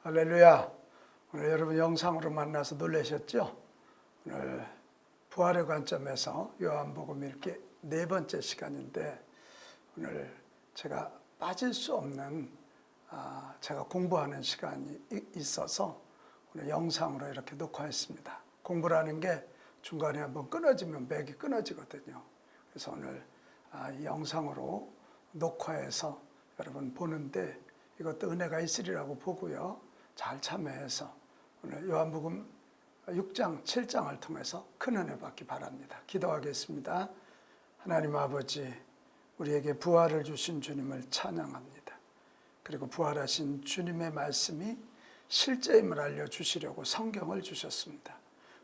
할렐루야. 오늘 여러분 영상으로 만나서 놀라셨죠? 오늘 부활의 관점에서 요한복음 읽기 네 번째 시간인데, 오늘 제가 빠질 수 없는 제가 공부하는 시간이 있어서 오늘 영상으로 이렇게 녹화했습니다. 공부라는 게 중간에 한번 끊어지면 맥이 끊어지거든요. 그래서 오늘 이 영상으로 녹화해서 여러분 보는데 이것도 은혜가 있으리라고 보고요. 잘 참여해서 오늘 요한복음 6장, 7장을 통해서 큰 은혜 받기 바랍니다. 기도하겠습니다. 하나님 아버지, 우리에게 부활을 주신 주님을 찬양합니다. 그리고 부활하신 주님의 말씀이 실제임을 알려주시려고 성경을 주셨습니다.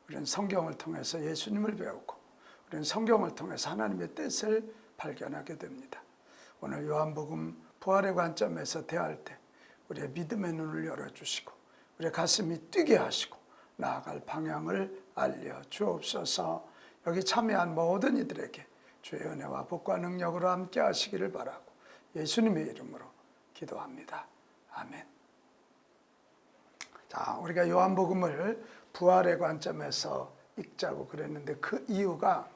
우리는 성경을 통해서 예수님을 배우고, 우리는 성경을 통해서 하나님의 뜻을 발견하게 됩니다. 오늘 요한복음 부활의 관점에서 대할 때 우리의 믿음의 눈을 열어주시고 우리의 가슴이 뛰게 하시고 나아갈 방향을 알려주옵소서. 여기 참여한 모든 이들에게 주의 은혜와 복과 능력으로 함께 하시기를 바라고 예수님의 이름으로 기도합니다. 아멘. 자, 우리가 요한복음을 부활의 관점에서 읽자고 그랬는데 그 이유가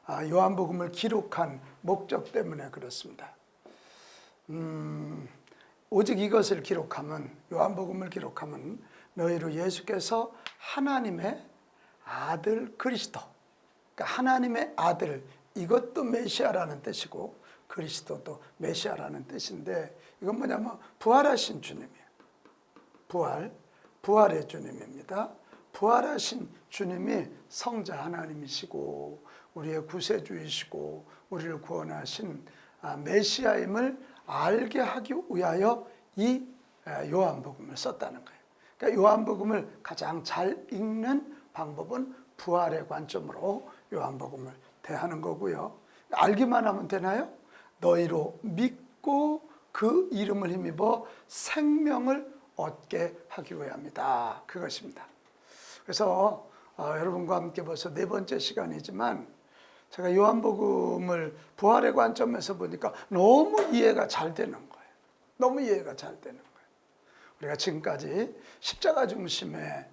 요한복음을 기록한 목적 때문에 그렇습니다. 오직 이것을 기록하면, 요한복음을 기록하면 너희로 예수께서 하나님의 아들 그리스도, 그러니까 하나님의 아들, 이것도 메시아라는 뜻이고 그리스도도 메시아라는 뜻인데, 이건 뭐냐면 부활하신 주님이에요. 부활의 주님입니다. 부활하신 주님이 성자 하나님이시고 우리의 구세주이시고 우리를 구원하신 메시아임을 알게 하기 위하여 이 요한복음을 썼다는 거예요. 그러니까 요한복음을 가장 잘 읽는 방법은 부활의 관점으로 요한복음을 대하는 거고요. 알기만 하면 되나요? 너희로 믿고 그 이름을 힘입어 생명을 얻게 하기 위함이다. 그것입니다. 그래서 여러분과 함께 벌써 네 번째 시간이지만 제가 요한복음을 부활의 관점에서 보니까 너무 이해가 잘 되는 거예요. 너무 이해가 잘 되는 거예요. 우리가 지금까지 십자가 중심의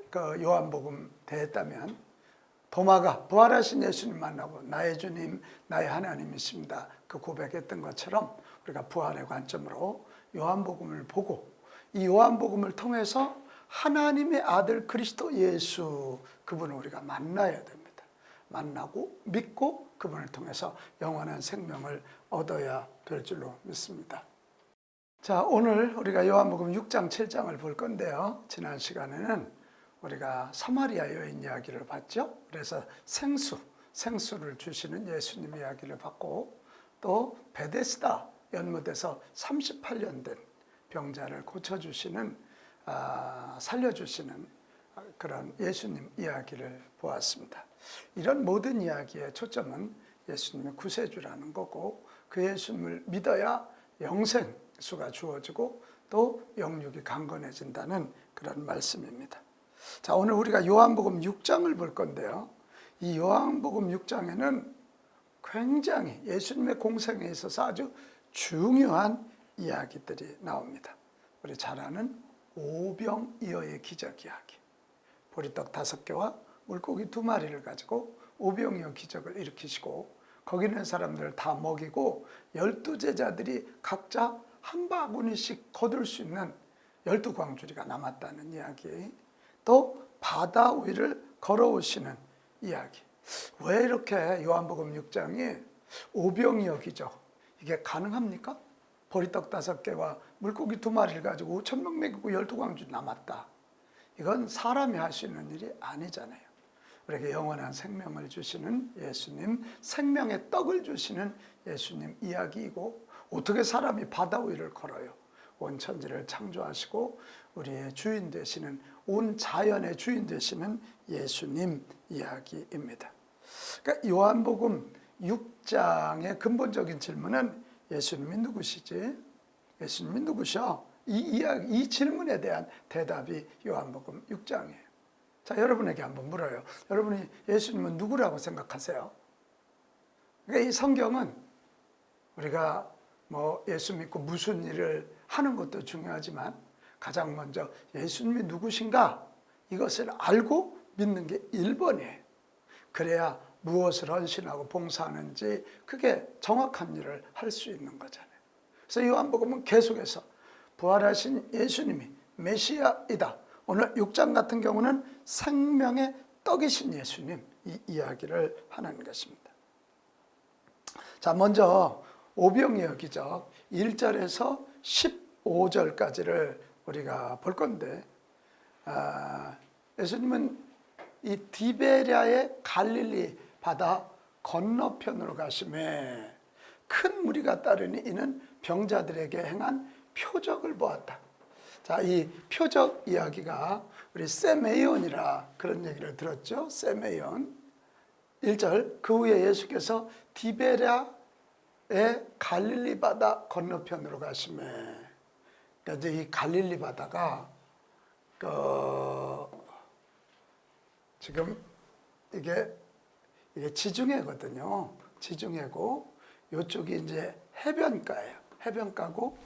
그 요한복음 대했다면, 도마가 부활하신 예수님 만나고 나의 주님, 나의 하나님이십니다, 그 고백했던 것처럼 우리가 부활의 관점으로 요한복음을 보고 이 요한복음을 통해서 하나님의 아들 그리스도 예수, 그분을 우리가 만나야 됩니다. 만나고 믿고 그분을 통해서 영원한 생명을 얻어야 될 줄로 믿습니다. 자, 오늘 우리가 요한복음 6장, 7장을 볼 건데요. 지난 시간에는 우리가 사마리아 여인 이야기를 봤죠. 그래서 생수를 주시는 예수님 이야기를 봤고, 또 베데스다 연못에서 38년 된 병자를 고쳐주시는, 살려주시는 그런 예수님 이야기를 보았습니다. 이런 모든 이야기의 초점은 예수님의 구세주라는 거고, 그 예수님을 믿어야 영생수가 주어지고 또 영육이 강건해진다는 그런 말씀입니다. 자, 오늘 우리가 요한복음 6장을 볼 건데요. 이 요한복음 6장에는 굉장히 예수님의 공생에 있어서 아주 중요한 이야기들이 나옵니다. 우리 잘 아는 오병이어의 기적 이야기. 보리떡 5개와 물고기 2마리를 가지고 오병이어 기적을 일으키시고 거기 있는 사람들을 다 먹이고 12제자들이 각자 한 바구니씩 거둘 수 있는 12광주리가 남았다는 이야기, 또 바다 위를 걸어오시는 이야기. 왜 이렇게 요한복음 6장이 오병이어 기적, 이게 가능합니까? 보리떡 5개와 물고기 2마리를 가지고 5,000명 먹이고 12광주리 남았다. 이건 사람이 할 수 있는 일이 아니잖아요. 우리에게 영원한 생명을 주시는 예수님, 생명의 떡을 주시는 예수님 이야기이고, 어떻게 사람이 바다 위를 걸어요? 온 천지를 창조하시고 우리의 주인 되시는, 온 자연의 주인 되시는 예수님 이야기입니다. 그러니까 요한복음 6장의 근본적인 질문은 예수님이 누구시지? 예수님이 누구셔? 이 질문에 대한 대답이 요한복음 6장이에요. 자, 여러분에게 한번 물어요. 여러분이 예수님은 누구라고 생각하세요? 그러니까 이 성경은 우리가 예수 믿고 무슨 일을 하는 것도 중요하지만 가장 먼저 예수님이 누구신가 이것을 알고 믿는 게 1번이에요. 그래야 무엇을 헌신하고 봉사하는지 그게 정확한 일을 할 수 있는 거잖아요. 그래서 요한복음은 계속해서 부활하신 예수님이 메시아이다. 오늘 6장 같은 경우는 생명의 떡이신 예수님 이 이야기를 하는 것입니다. 자, 먼저 오병이어 기적 1절에서 15절까지를 우리가 볼 건데 예수님은 이 디베랴의 갈릴리 바다 건너편으로 가심에 큰 무리가 따르니 이는 병자들에게 행한 표적을 보았다. 자, 이 표적 이야기가 우리 세메이온이라 그런 얘기를 들었죠. 세메이온 1절 그 후에 예수께서 디베랴의 갈릴리 바다 건너편으로 가심에 그러니까 이제 이 갈릴리 바다가 지금 이게 지중해거든요. 지중해고 이쪽이 이제 해변가예요. 해변가고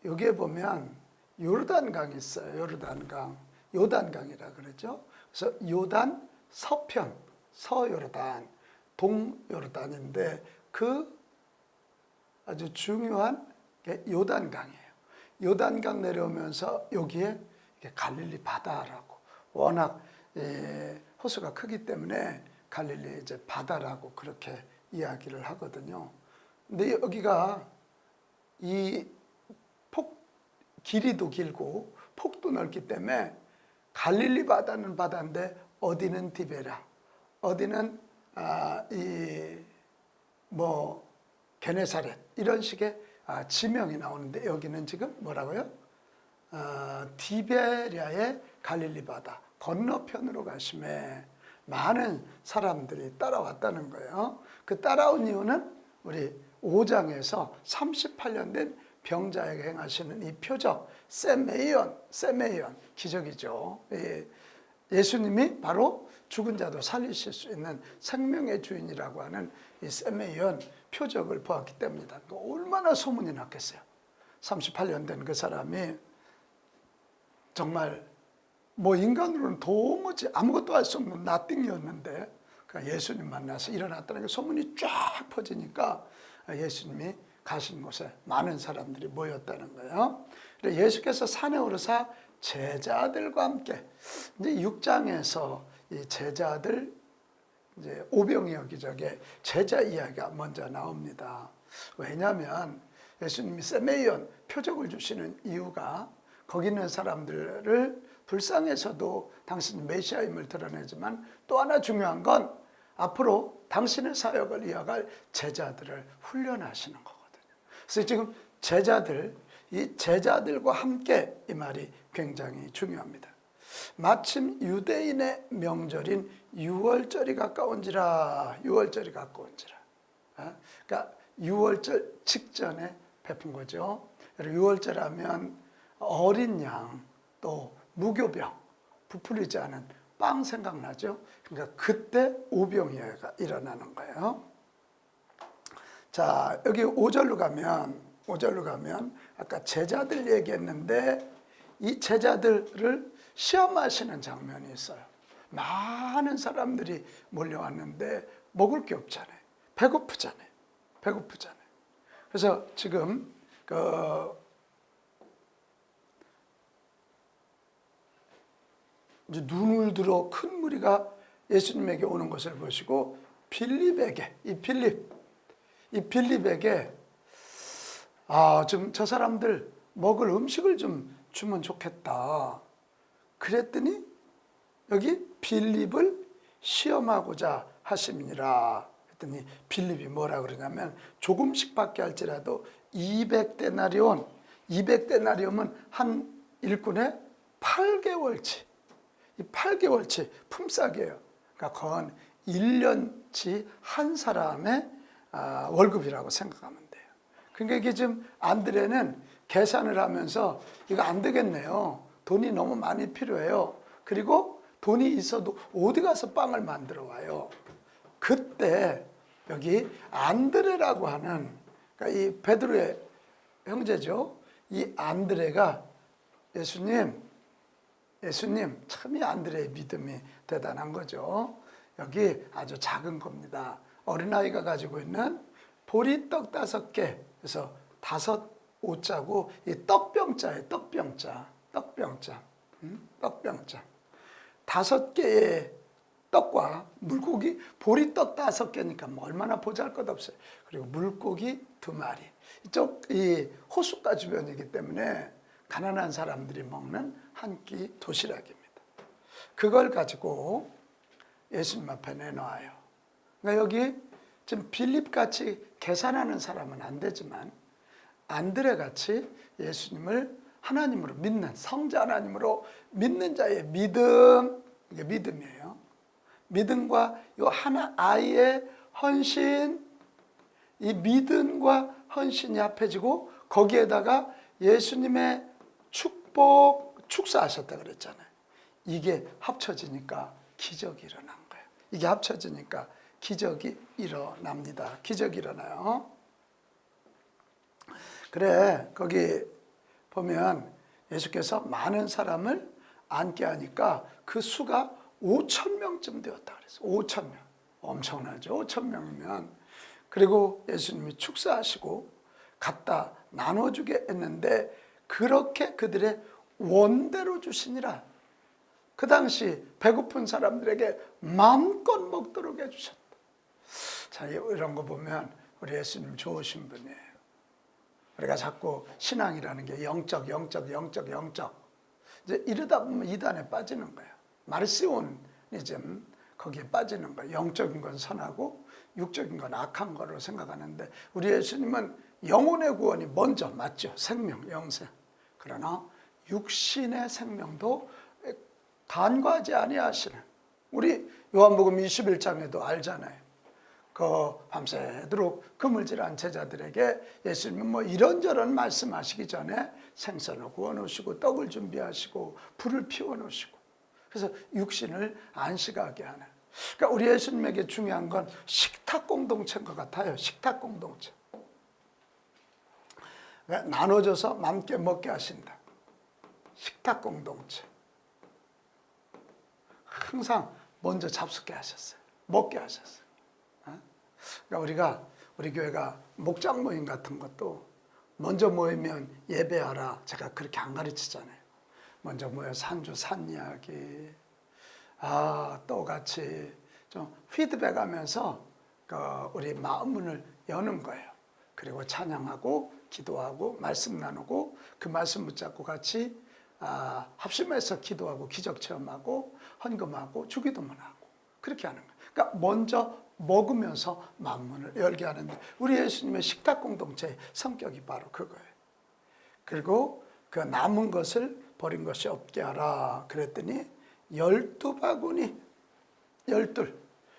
여기에 보면 요르단강이 있어요. 요단강이라 그러죠. 그래서 요단 서편, 서요르단, 동요르단인데 그 아주 중요한 게 요단강이에요. 요단강 내려오면서 여기에 갈릴리 바다라고 워낙 호수가 크기 때문에 갈릴리 이제 바다라고 그렇게 이야기를 하거든요. 근데 여기가 이 길이도 길고 폭도 넓기 때문에 갈릴리 바다는 바다인데 어디는 디베랴, 어디는 게네사렛 이런 식의 지명이 나오는데 여기는 지금 뭐라고요? 디베랴의 갈릴리 바다 건너편으로 가심에 많은 사람들이 따라왔다는 거예요. 그 따라온 이유는 우리 5장에서 38년 된 병자에게 행하시는 이 표적 세메이온 기적이죠. 예수님이 바로 죽은 자도 살리실 수 있는 생명의 주인이라고 하는 이 세메이온 표적을 보았기 때문이다. 얼마나 소문이 났겠어요. 38년 된 그 사람이 정말 인간으로는 도무지 아무것도 할 수 없는 나띵이었는데 예수님 만나서 일어났다는 게 소문이 쫙 퍼지니까 예수님이 가신 곳에 많은 사람들이 모였다는 거예요. 예수께서 산에 오르사 제자들과 함께 이제 6장에서 이 제자들 이제 오병이어 기적에 제자 이야기가 먼저 나옵니다. 왜냐하면 예수님이 세메이온 표적을 주시는 이유가 거기 있는 사람들을 불쌍해서도 당신이 메시아임을 드러내지만 또 하나 중요한 건 앞으로 당신의 사역을 이어갈 제자들을 훈련하시는 거거든요. 그래서 지금 이 제자들과 함께 이 말이 굉장히 중요합니다. 마침 유대인의 명절인 유월절이 가까운지라. 그러니까 유월절 직전에 베푼 거죠. 유월절 하면 어린 양, 또 무교병, 부풀리지 않은 빵 생각나죠? 그러니까 그때 오병이어가 일어나는 거예요. 자, 여기 5절로 가면 아까 제자들 얘기했는데 이 제자들을 시험하시는 장면이 있어요. 많은 사람들이 몰려왔는데 먹을 게 없잖아요. 배고프잖아요. 그래서 지금 이제 눈을 들어 큰 무리가 예수님에게 오는 것을 보시고 빌립에게 좀 저 사람들 먹을 음식을 좀 주면 좋겠다. 그랬더니 여기 빌립을 시험하고자 하심이니라. 그랬더니 빌립이 뭐라 그러냐면 조금씩밖에 할지라도 200데나리온은 한 일꾼의 8개월치. 이 8개월치 품삯이에요. 그러니까 건 1년치 한 사람의 월급이라고 생각하면 돼요. 그러니까 이게 지금 안드레는 계산을 하면서 이거 안 되겠네요. 돈이 너무 많이 필요해요. 그리고 돈이 있어도 어디 가서 빵을 만들어 와요. 그때 여기 안드레라고 하는 그러니까 이 베드로의 형제죠. 이 안드레가 예수님 참 이 안드레의 믿음이 대단한 거죠. 여기 아주 작은 겁니다. 어린아이가 가지고 있는 보리떡 5개, 그래서 5자고 이 떡병자예요. 떡병자. 5개의 떡과 물고기, 보리떡 5개니까 뭐 얼마나 보잘것없어요. 그리고 물고기 2마리. 이쪽 이 호숫가 주변이기 때문에 가난한 사람들이 먹는 한 끼 도시락입니다. 그걸 가지고 예수님 앞에 내놓아요. 그러니까 여기 지금 빌립같이 계산하는 사람은 안 되지만 안드레같이 예수님을 하나님으로 믿는, 성자 하나님으로 믿는 자의 믿음, 이게 믿음이에요. 믿음과 이 하나 아이의 헌신, 이 믿음과 헌신이 합해지고 거기에다가 예수님의 축사하셨다 그랬잖아요. 이게 합쳐지니까 기적이 일어난 거예요. 이게 합쳐지니까 기적이 일어납니다. 기적이 일어나요. 그래, 거기 보면 예수께서 많은 사람을 앉게 하니까 그 수가 5,000명쯤 되었다 그랬어요. 5,000명. 엄청나죠. 5,000명이면. 그리고 예수님이 축사하시고 갖다 나눠주게 했는데 그렇게 그들의 원대로 주시니라. 그 당시 배고픈 사람들에게 마음껏 먹도록 해주셨다. 자, 이런 거 보면 우리 예수님 좋으신 분이에요. 우리가 자꾸 신앙이라는 게 영적. 이제 이러다 보면 이단에 빠지는 거예요. 마르시오니즘 거기에 빠지는 거예요. 영적인 건 선하고 육적인 건 악한 거로 생각하는데 우리 예수님은 영혼의 구원이 먼저 맞죠. 생명, 영생. 그러나 육신의 생명도 간과하지 아니하시는 우리 요한복음 21장에도 알잖아요. 그 밤새도록 그물질한 제자들에게 예수님은 뭐 이런저런 말씀하시기 전에 생선을 구워 놓으시고 떡을 준비하시고 불을 피워 놓으시고 그래서 육신을 안식하게 하는. 그러니까 우리 예수님에게 중요한 건 식탁 공동체인 것 같아요. 식탁 공동체. 나눠줘서 맘께 먹게 하신다. 식탁 공동체. 항상 먼저 잡숫게 하셨어요. 먹게 하셨어요. 그러니까 우리 교회가 목장 모임 같은 것도 먼저 모이면 예배하라. 제가 그렇게 안 가르치잖아요. 먼저 모여서 한 주 산 이야기, 또 같이 좀 피드백하면서 우리 마음문을 여는 거예요. 그리고 찬양하고 기도하고 말씀 나누고 그 말씀 붙잡고 같이 합심해서 기도하고 기적 체험하고 헌금하고 주기도문 하고 그렇게 하는 거예요. 그러니까 먼저 먹으면서 마음문을 열게 하는데 우리 예수님의 식탁 공동체의 성격이 바로 그거예요. 그리고 그 남은 것을 버린 것이 없게 하라 그랬더니 12바구니 12.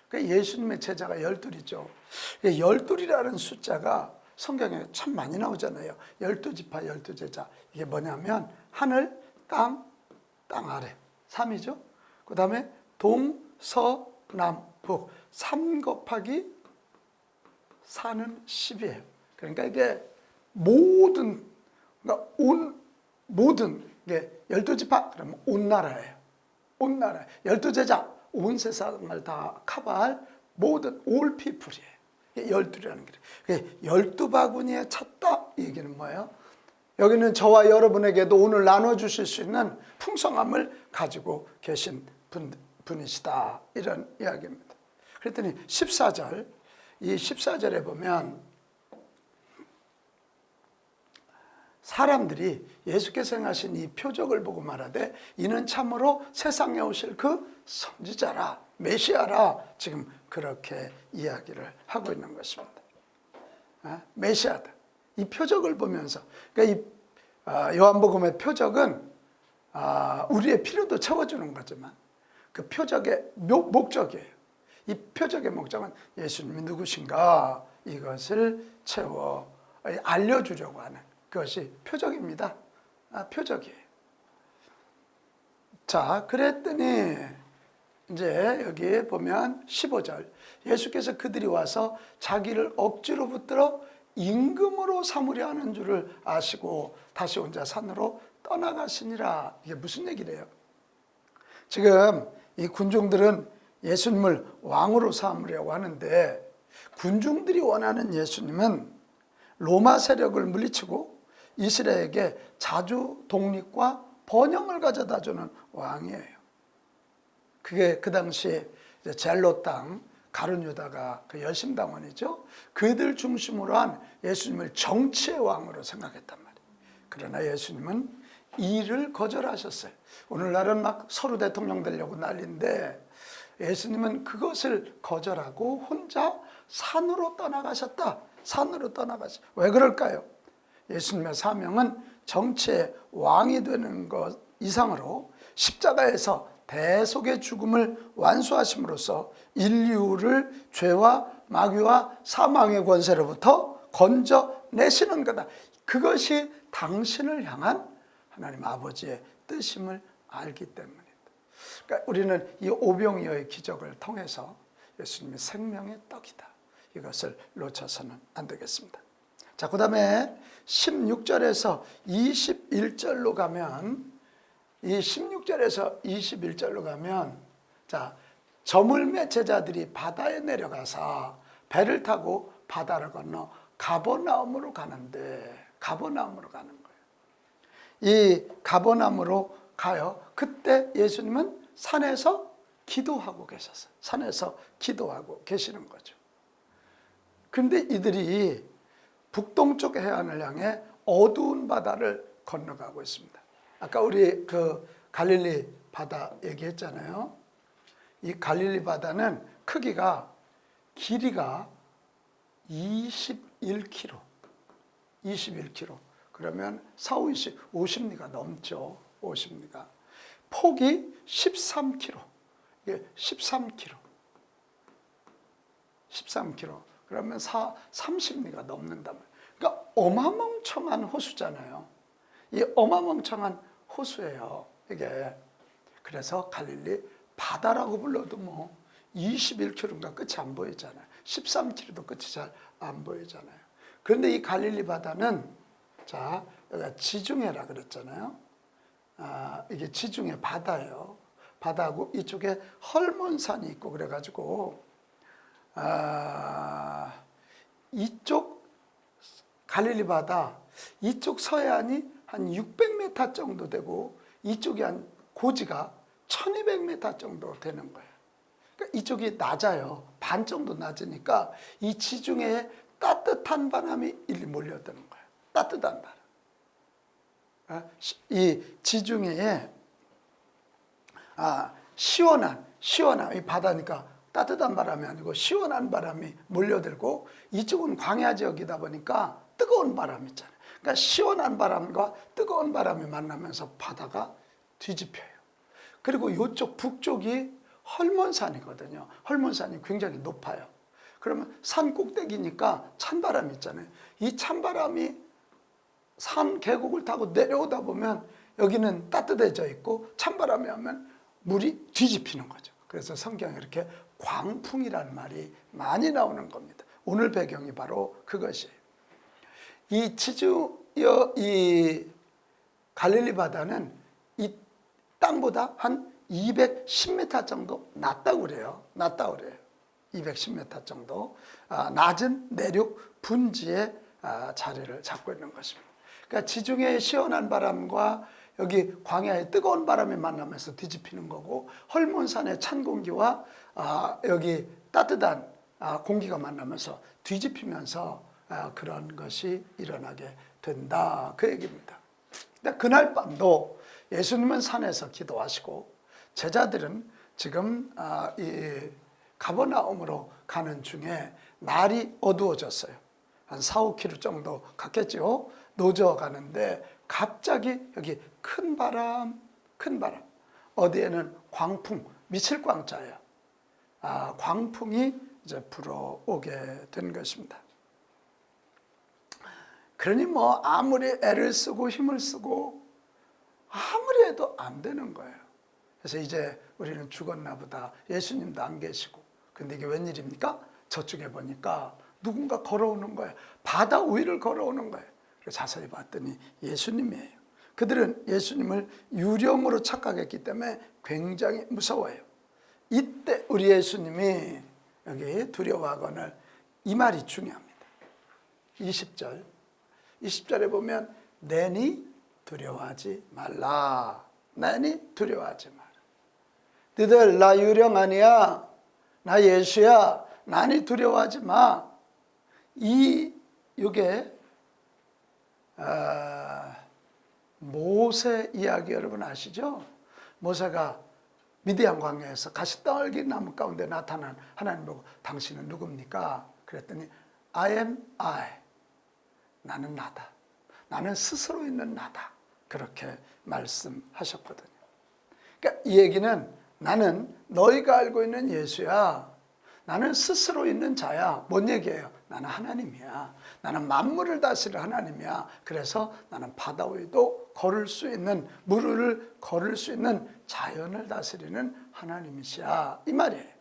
그러니까 예수님의 제자가 12이죠. 12이라는 숫자가 성경에 참 많이 나오잖아요. 12지파 12제자. 이게 뭐냐면 하늘, 땅 아래 3이죠. 그 다음에 동, 서, 남, 북 3 곱하기 4는 10이에요. 그러니까 이게 모든 게 12지파 그러면 온 나라예요. 온 나라. 12제자 온 세상을 다 커버할 모든 all people이에요. 12라는 게. 12바구니에 찼다 이 얘기는 뭐예요? 여기는 저와 여러분에게도 오늘 나눠주실 수 있는 풍성함을 가지고 계신 분이시다. 이런 이야기입니다. 그랬더니 14절, 이 14절에 보면 사람들이 예수께서 행하신 이 표적을 보고 말하되 이는 참으로 세상에 오실 그 선지자라, 메시아라 지금 그렇게 이야기를 하고 있는 것입니다. 메시아다. 이 표적을 보면서 그러니까 이 요한복음의 표적은 우리의 필요도 채워주는 거지만 그 표적의 목적이에요. 이 표적의 목적은 예수님이 누구신가 이것을 알려주려고 하는 그것이 표적입니다. 표적이에요. 자, 그랬더니 이제 여기 보면 15절 예수께서 그들이 와서 자기를 억지로 붙들어 임금으로 삼으려 하는 줄을 아시고 다시 혼자 산으로 떠나가시니라. 이게 무슨 얘기래요? 지금 이 군중들은 예수님을 왕으로 삼으려고 하는데, 군중들이 원하는 예수님은 로마 세력을 물리치고 이스라엘에게 자주 독립과 번영을 가져다주는 왕이에요. 그게 그 당시 젤로 땅 가룟 유다가 그 열심당원이죠. 그들 중심으로 한 예수님을 정치의 왕으로 생각했단 말이에요. 그러나 예수님은 이를 거절하셨어요. 오늘날은 막 서로 대통령 되려고 난리인데, 예수님은 그것을 거절하고 혼자 산으로 떠나가셨다. 산으로 떠나가셨다. 왜 그럴까요? 예수님의 사명은 정치의 왕이 되는 것 이상으로 십자가에서 대속의 죽음을 완수하심으로써 인류를 죄와 마귀와 사망의 권세로부터 건져내시는 거다. 그것이 당신을 향한 하나님 아버지의 뜻임을 알기 때문이다. 그러니까 우리는 이 오병이어의 기적을 통해서 예수님이 생명의 떡이다, 이것을 놓쳐서는 안 되겠습니다. 자, 그 다음에 16절에서 21절로 가면, 이 16절에서 21절로 가면, 자, 저물매 제자들이 바다에 내려가서 배를 타고 바다를 건너 가버나움으로 가는데, 가버나움으로 가는 거예요. 이 가버나움으로 가요. 그때 예수님은 산에서 기도하고 계셨어요. 산에서 기도하고 계시는 거죠. 그런데 이들이 북동쪽 해안을 향해 어두운 바다를 건너가고 있습니다. 아까 우리 그 갈릴리 바다 얘기했잖아요. 이 갈릴리 바다는 크기가, 길이가 21km. 21km. 그러면 4, 5, 50리가 넘죠. 50리가. 폭이 13km. 이게 13km. 13km. 그러면 30리가 넘는단 말이에요. 그러니까 어마멍청한 호수잖아요. 이 어마멍청한 호수예요, 이게. 그래서 갈릴리 바다라고 불러도 뭐 21km인가 끝이 안 보이잖아요. 13km도 끝이 잘 안 보이잖아요. 그런데 이 갈릴리 바다는, 자, 여기가 지중해라 그랬잖아요. 이게 지중해 바다예요. 바다고 이쪽에 헐몬산이 있고 그래가지고, 이쪽 갈릴리 바다, 이쪽 서해안이 한 600m 정도 되고, 이쪽이 한 고지가 1200m 정도 되는 거예요. 그러니까 이쪽이 낮아요. 반 정도 낮으니까 이 지중해에 따뜻한 바람이 일리 몰려드는 거예요. 따뜻한 바람. 이 지중해에 시원한 이 바다니까 따뜻한 바람이 아니고 시원한 바람이 몰려들고, 이쪽은 광야 지역이다 보니까 뜨거운 바람 있잖아요. 그러니까 시원한 바람과 뜨거운 바람이 만나면서 바다가 뒤집혀요. 그리고 이쪽 북쪽이 헐몬산이거든요. 헐몬산이 굉장히 높아요. 그러면 산 꼭대기니까 찬바람이 있잖아요. 이 찬바람이 산 계곡을 타고 내려오다 보면 여기는 따뜻해져 있고, 찬바람이 오면 물이 뒤집히는 거죠. 그래서 성경에 이렇게 광풍이라는 말이 많이 나오는 겁니다. 오늘 배경이 바로 그것이에요. 이 갈릴리 바다는 이 땅보다 한 210m 정도 낮다고 그래요. 210m 정도 낮은 내륙 분지에 자리를 잡고 있는 것입니다. 그러니까 지중해의 시원한 바람과 여기 광야의 뜨거운 바람이 만나면서 뒤집히는 거고, 헐몬산의 찬 공기와 여기 따뜻한 공기가 만나면서 뒤집히면서 그런 것이 일어나게 된다, 그 얘기입니다. 근데 그날 밤도 예수님은 산에서 기도하시고, 제자들은 지금 이 가버나움으로 가는 중에 날이 어두워졌어요. 한 4, 5km 정도 갔겠죠. 노져 가는데 갑자기 여기 큰 바람, 어디에는 광풍, 미칠 광자예요. 광풍이 이제 불어오게 된 것입니다. 그러니 뭐 아무리 애를 쓰고 힘을 쓰고 아무리 해도 안 되는 거예요. 그래서 이제 우리는 죽었나 보다, 예수님도 안 계시고. 근데 이게 웬일입니까? 저쪽에 보니까 누군가 걸어오는 거예요. 바다 위를 걸어오는 거예요. 그래서 자세히 봤더니 예수님이에요. 그들은 예수님을 유령으로 착각했기 때문에 굉장히 무서워요. 이때 우리 예수님이 여기 두려워하거늘, 이 말이 중요합니다. 20절에 보면 내니 두려워하지 말라. 내니 두려워하지 마라. 너희들 나 유령 아니야, 나 예수야, 나니 두려워하지 마. 이게 모세 이야기 여러분 아시죠? 모세가 미디안 광야에서 가시떨기 나무 가운데 나타난 하나님 보고 당신은 누굽니까? 그랬더니 I am I. 나는 나다. 나는 스스로 있는 나다. 그렇게 말씀하셨거든요. 그러니까 이 얘기는 나는 너희가 알고 있는 예수야. 나는 스스로 있는 자야. 뭔 얘기예요? 나는 하나님이야. 나는 만물을 다스릴 하나님이야. 그래서 나는 바다 위도 걸을 수 있는, 물을 걸을 수 있는 자연을 다스리는 하나님이시야. 이 말이에요.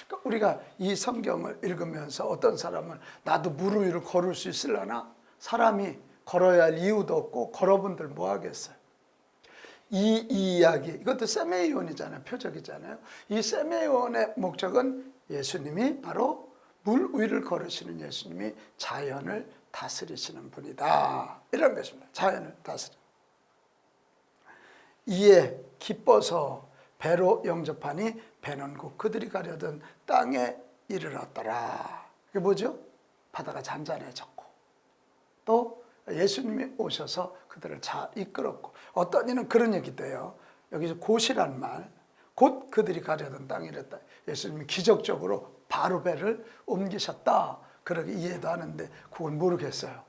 그러니까 우리가 이 성경을 읽으면서 어떤 사람은 나도 물 위를 걸을 수 있으려나? 사람이 걸어야 할 이유도 없고 걸어본들 뭐 하겠어요? 이 이야기, 이것도 세메이온이잖아요. 표적이잖아요. 이 세메이온의 목적은 예수님이 바로 물 위를 걸으시는 예수님이 자연을 다스리시는 분이다. 이런 것입니다. 자연을 다스리는. 이에 기뻐서 배로 영접하니 배는 곧 그들이 가려던 땅에 이르렀더라. 이게 뭐죠? 바다가 잔잔해졌고 또 예수님이 오셔서 그들을 잘 이끌었고, 어떤 이는 그런 얘기도 해요. 여기서 곧이란 말, 곧 그들이 가려던 땅이 이랬다. 예수님이 기적적으로 바로 배를 옮기셨다. 그렇게 이해도 하는데 그건 모르겠어요.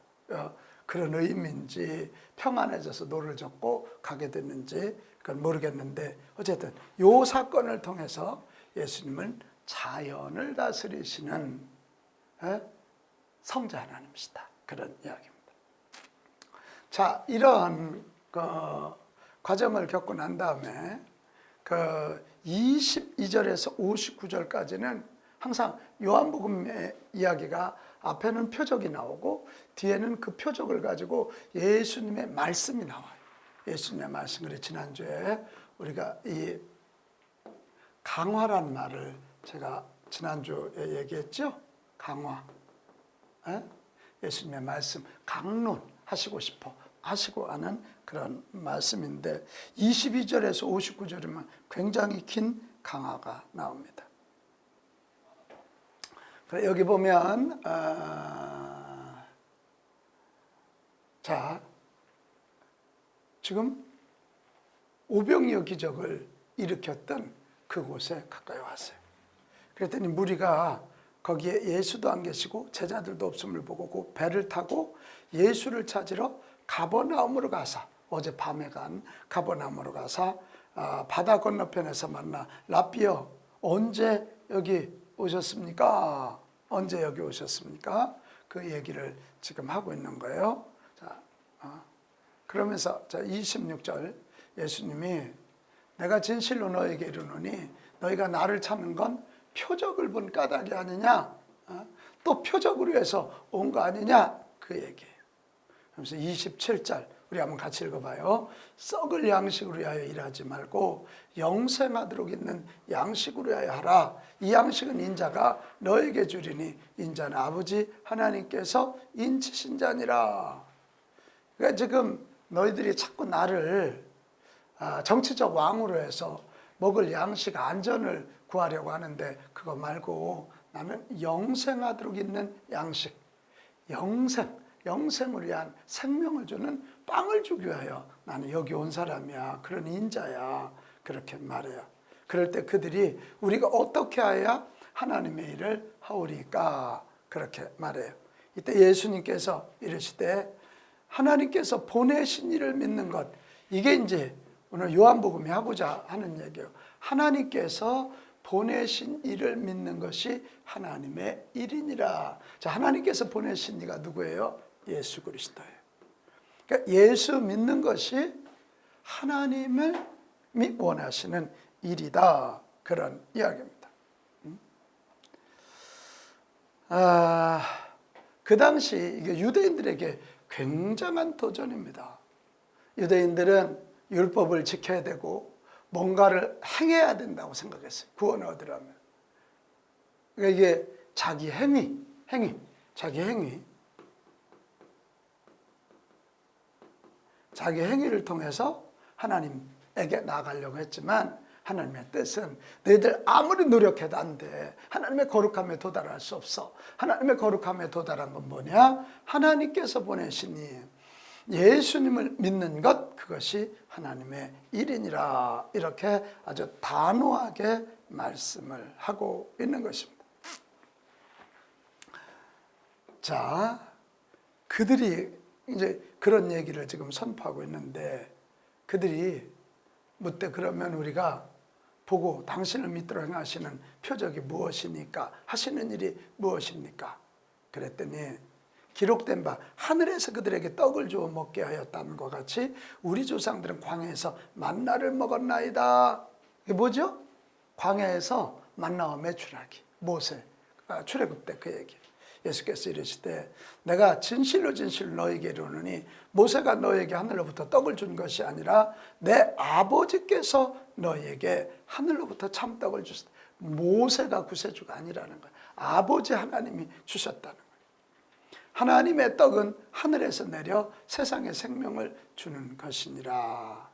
그런 의미인지 평안해져서 노를 젓고 가게 됐는지 그건 모르겠는데, 어쨌든 이 사건을 통해서 예수님은 자연을 다스리시는 성자 하나님이시다. 그런 이야기입니다. 자, 이런 과정을 겪고 난 다음에 22절에서 59절까지는 항상 요한복음의 이야기가 앞에는 표적이 나오고 뒤에는 그 표적을 가지고 예수님의 말씀이 나와요. 예수님의 말씀. 그래 지난주에 우리가 이 강화란 말을 제가 지난주에 얘기했죠. 강화. 예수님의 말씀 강론하시고 싶어 하시고 하는 그런 말씀인데 22절에서 59절이면 굉장히 긴 강화가 나옵니다. 여기 보면 자, 지금 오병이어 기적을 일으켰던 그곳에 가까이 왔어요. 그랬더니 무리가 거기에 예수도 안 계시고 제자들도 없음을 보고 그 배를 타고 예수를 찾으러 가버나움으로 가사, 어젯밤에 간 가버나움으로 가사 바다 건너편에서 만나 랍비여 언제 여기 오셨습니까? 언제 여기 오셨습니까? 그 얘기를 지금 하고 있는 거예요. 자, 그러면서 자 26절 예수님이 내가 진실로 너에게 이르노니 너희가 나를 찾는 건 표적을 본 까닭이 아니냐? 또 표적으로 해서 온 거 아니냐? 그 얘기예요. 그래서 27절 우리 한번 같이 읽어봐요. 썩을 양식으로 하여 일하지 말고 영생하도록 있는 양식으로 하여 하라. 이 양식은 인자가 너에게 주리니 인자는 아버지 하나님께서 인치신 자니라. 그러니까 지금 너희들이 자꾸 나를 정치적 왕으로 해서 먹을 양식 안전을 구하려고 하는데 그거 말고 나는 영생하도록 있는 양식, 영생을 위한 생명을 주는 빵을 주기 위하여 나는 여기 온 사람이야. 그런 인자야. 그렇게 말해요. 그럴 때 그들이 우리가 어떻게 해야 하나님의 일을 하오리까? 그렇게 말해요. 이때 예수님께서 이르시되 하나님께서 보내신 일을 믿는 것, 이게 이제 오늘 요한복음이 하고자 하는 얘기예요. 하나님께서 보내신 일을 믿는 것이 하나님의 일이니라. 자, 하나님께서 보내신 이가 누구예요? 예수 그리스도예요. 그러니까 예수 믿는 것이 하나님이 원하시는 일이다. 그런 이야기입니다. 그 당시 이게 유대인들에게 굉장한 도전입니다. 유대인들은 율법을 지켜야 되고 뭔가를 행해야 된다고 생각했어요. 구원을 얻으려면. 그러니까 이게 자기 행위, 자기 행위를 통해서 하나님에게 나아가려고 했지만 하나님의 뜻은 너희들 아무리 노력해도 안 돼. 하나님의 거룩함에 도달할 수 없어. 하나님의 거룩함에 도달한 건 뭐냐? 하나님께서 보내시니 예수님을 믿는 것, 그것이 하나님의 일이니라. 이렇게 아주 단호하게 말씀을 하고 있는 것입니다. 자, 그들이 이제 그런 얘기를 지금 선포하고 있는데, 그들이 묻되 그러면 우리가 보고 당신을 믿도록 행하시는 표적이 무엇입니까? 하시는 일이 무엇입니까? 그랬더니 기록된 바 하늘에서 그들에게 떡을 주어 먹게 하였다는 것 같이 우리 조상들은 광야에서 만나를 먹었나이다. 이게 뭐죠? 광야에서 만나와 메추라기, 모세 출애굽 때 그 얘기. 예수께서 이르시되 내가 진실로 진실로 너에게 이르노니 모세가 너에게 하늘로부터 떡을 준 것이 아니라 내 아버지께서 너에게 하늘로부터 참떡을 주셨다. 모세가 구세주가 아니라는 거예요. 아버지 하나님이 주셨다는 거예요. 하나님의 떡은 하늘에서 내려 세상에 생명을 주는 것이니라.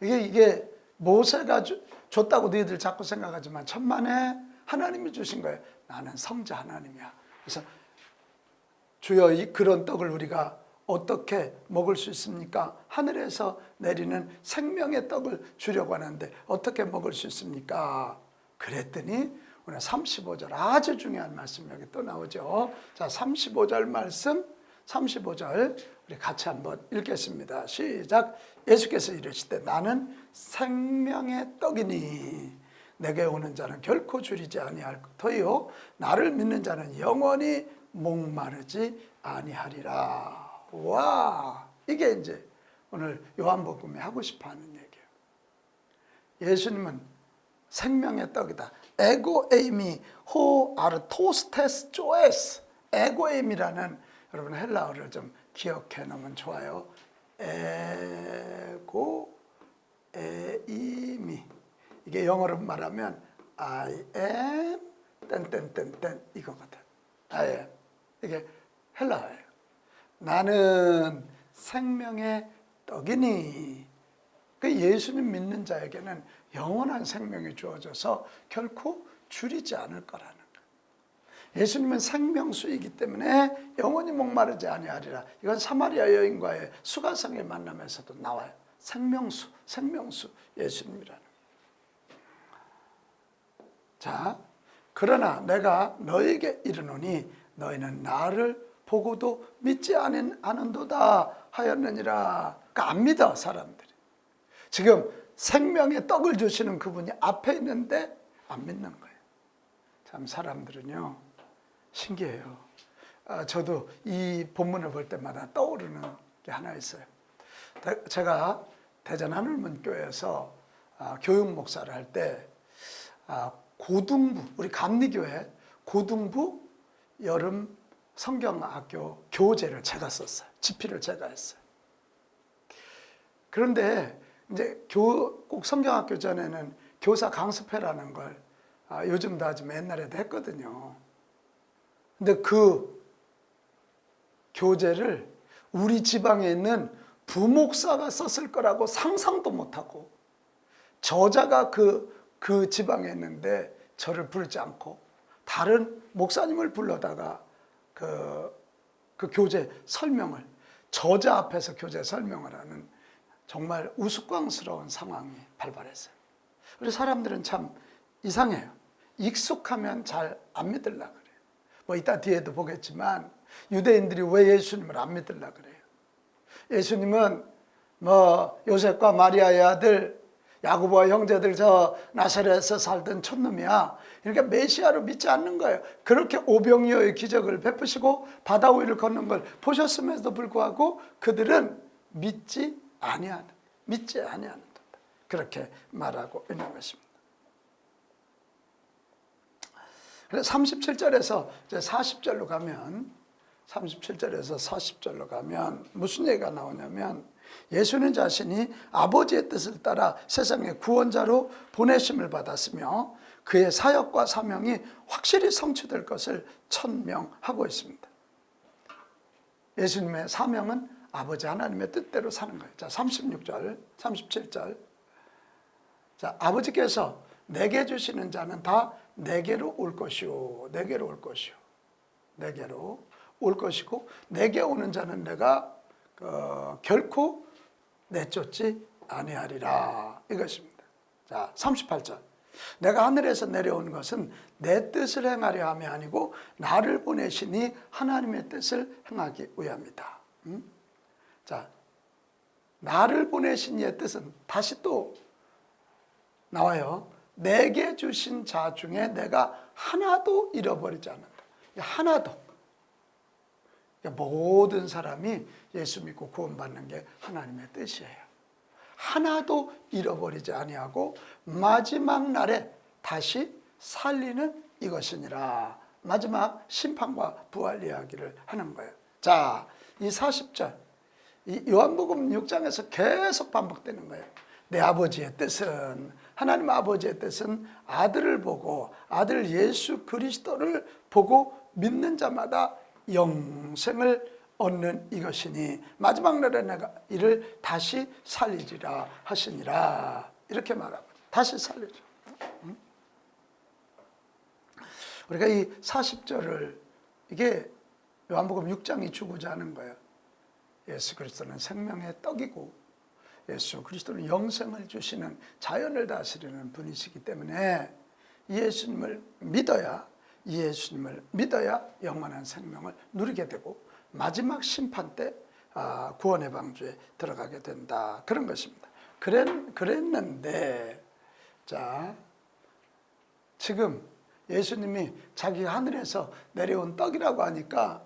이게 모세가 줬다고 너희들 자꾸 생각하지만 천만에 하나님이 주신 거예요. 나는 성자 하나님이야. 그래서 주여 그런 떡을 우리가 어떻게 먹을 수 있습니까? 하늘에서 내리는 생명의 떡을 주려고 하는데 어떻게 먹을 수 있습니까? 그랬더니 오늘 35절 아주 중요한 말씀 여기 또 나오죠. 자, 35절 말씀, 35절 우리 같이 한번 읽겠습니다. 시작. 예수께서 이르시되 나는 생명의 떡이니 내게 오는 자는 결코 줄이지 아니할 터이요 나를 믿는 자는 영원히 목마르지 아니하리라. 와, 이게 이제 오늘 요한복음에 하고 싶어하는 얘기예요. 예수님은 생명의 떡이다. 에고에이미 호 아르토스테스 조에스. 에고에임이라는 여러분 헬라어를 좀 기억해 놓으면 좋아요. 에고에이미. 이게 영어로 말하면 I am 땡땡땡땡 이거거든. I am. 이게 헬라어예요. 나는 생명의 떡이니. 그 예수님 믿는 자에게는 영원한 생명이 주어져서 결코 줄이지 않을 거라는 거예요. 예수님은 생명수이기 때문에 영원히 목마르지 아니하리라. 이건 사마리아 여인과의 수가성의 만남에서도 나와요. 생명수 예수님이라는 거예요. 자, 그러나 내가 너에게 이르노니 너희는 나를 보고도 믿지 않은도다 하였느니라. 그러니까 안 믿어 사람들이. 지금 생명의 떡을 주시는 그분이 앞에 있는데 안 믿는 거예요. 참 사람들은요 신기해요. 저도 이 본문을 볼 때마다 떠오르는 게 하나 있어요. 제가 대전 하늘문교회에서 교육 목사를 할 때 고등부, 우리 감리교회 고등부 여름 성경학교 교재를 제가 썼어요. 집필을 제가 했어요. 그런데 이제 꼭 성경학교 전에는 교사 강습회라는 걸 요즘도 하지만 옛날에도 했거든요. 근데 그 교재를 우리 지방에 있는 부목사가 썼을 거라고 상상도 못하고 저자가 그 지방에 있는데 저를 부르지 않고 다른 목사님을 불러다가 그 교재 설명을 저자 앞에서 교재 설명을 하는 정말 우스꽝스러운 상황이 발발했어요. 우리 사람들은 참 이상해요. 익숙하면 잘 안 믿으려고 그래요. 뭐 이따 뒤에도 보겠지만 유대인들이 왜 예수님을 안 믿으려고 그래요. 예수님은 뭐 요셉과 마리아의 아들 야고보와 형제들 저 나사렛에서 살던 촌놈이야. 이렇게 메시아로 믿지 않는 거예요. 그렇게 오병이어의 기적을 베푸시고 바다 위를 걷는 걸 보셨음에도 불구하고 그들은 믿지 아니하는 그렇게 말하고 있는 것입니다. 그래서 37절에서 이제 40절로 가면 37절에서 40절로 가면 무슨 얘기가 나오냐면 예수는 자신이 아버지의 뜻을 따라 세상의 구원자로 보내심을 받았으며 그의 사역과 사명이 확실히 성취될 것을 천명하고 있습니다. 예수님의 사명은 아버지 하나님의 뜻대로 사는 거예요. 자, 36절, 37절. 자, 아버지께서 내게 주시는 자는 다 내게로 올 것이요. 내게로 올 것이요. 내게로 올 것이고 내게 오는 자는 내가 결코 내쫓지 아니하리라. 이것입니다. 자, 38절. 내가 하늘에서 내려온 것은 내 뜻을 행하려 함이 아니고 나를 보내시니 하나님의 뜻을 행하기 위함이다. 자, 나를 보내신 이의 뜻은 다시 또 나와요. 내게 주신 자 중에 내가 하나도 잃어버리지 않는다. 하나도. 모든 사람이 예수 믿고 구원받는 게 하나님의 뜻이에요. 하나도 잃어버리지 아니하고 마지막 날에 다시 살리는 이것이니라. 마지막 심판과 부활 이야기를 하는 거예요. 자, 이 40절, 이 요한복음 6장에서 계속 반복되는 거예요. 내 아버지의 뜻은, 하나님 아버지의 뜻은 아들을 보고 아들 예수 그리스도를 보고 믿는 자마다 영생을 얻는 이것이니 마지막 날에 내가 이를 다시 살리리라 하시니라. 이렇게 말하고 다시 살리리라. 우리가 이 40절을 이게 요한복음 6장이 주고자 하는 거예요. 예수 그리스도는 생명의 떡이고 예수 그리스도는 영생을 주시는 자연을 다스리는 분이시기 때문에 이 예수님을 믿어야 영원한 생명을 누리게 되고 마지막 심판 때 구원의 방주에 들어가게 된다. 그런 것입니다. 그랬는데 자, 지금 예수님이 자기 하늘에서 내려온 떡이라고 하니까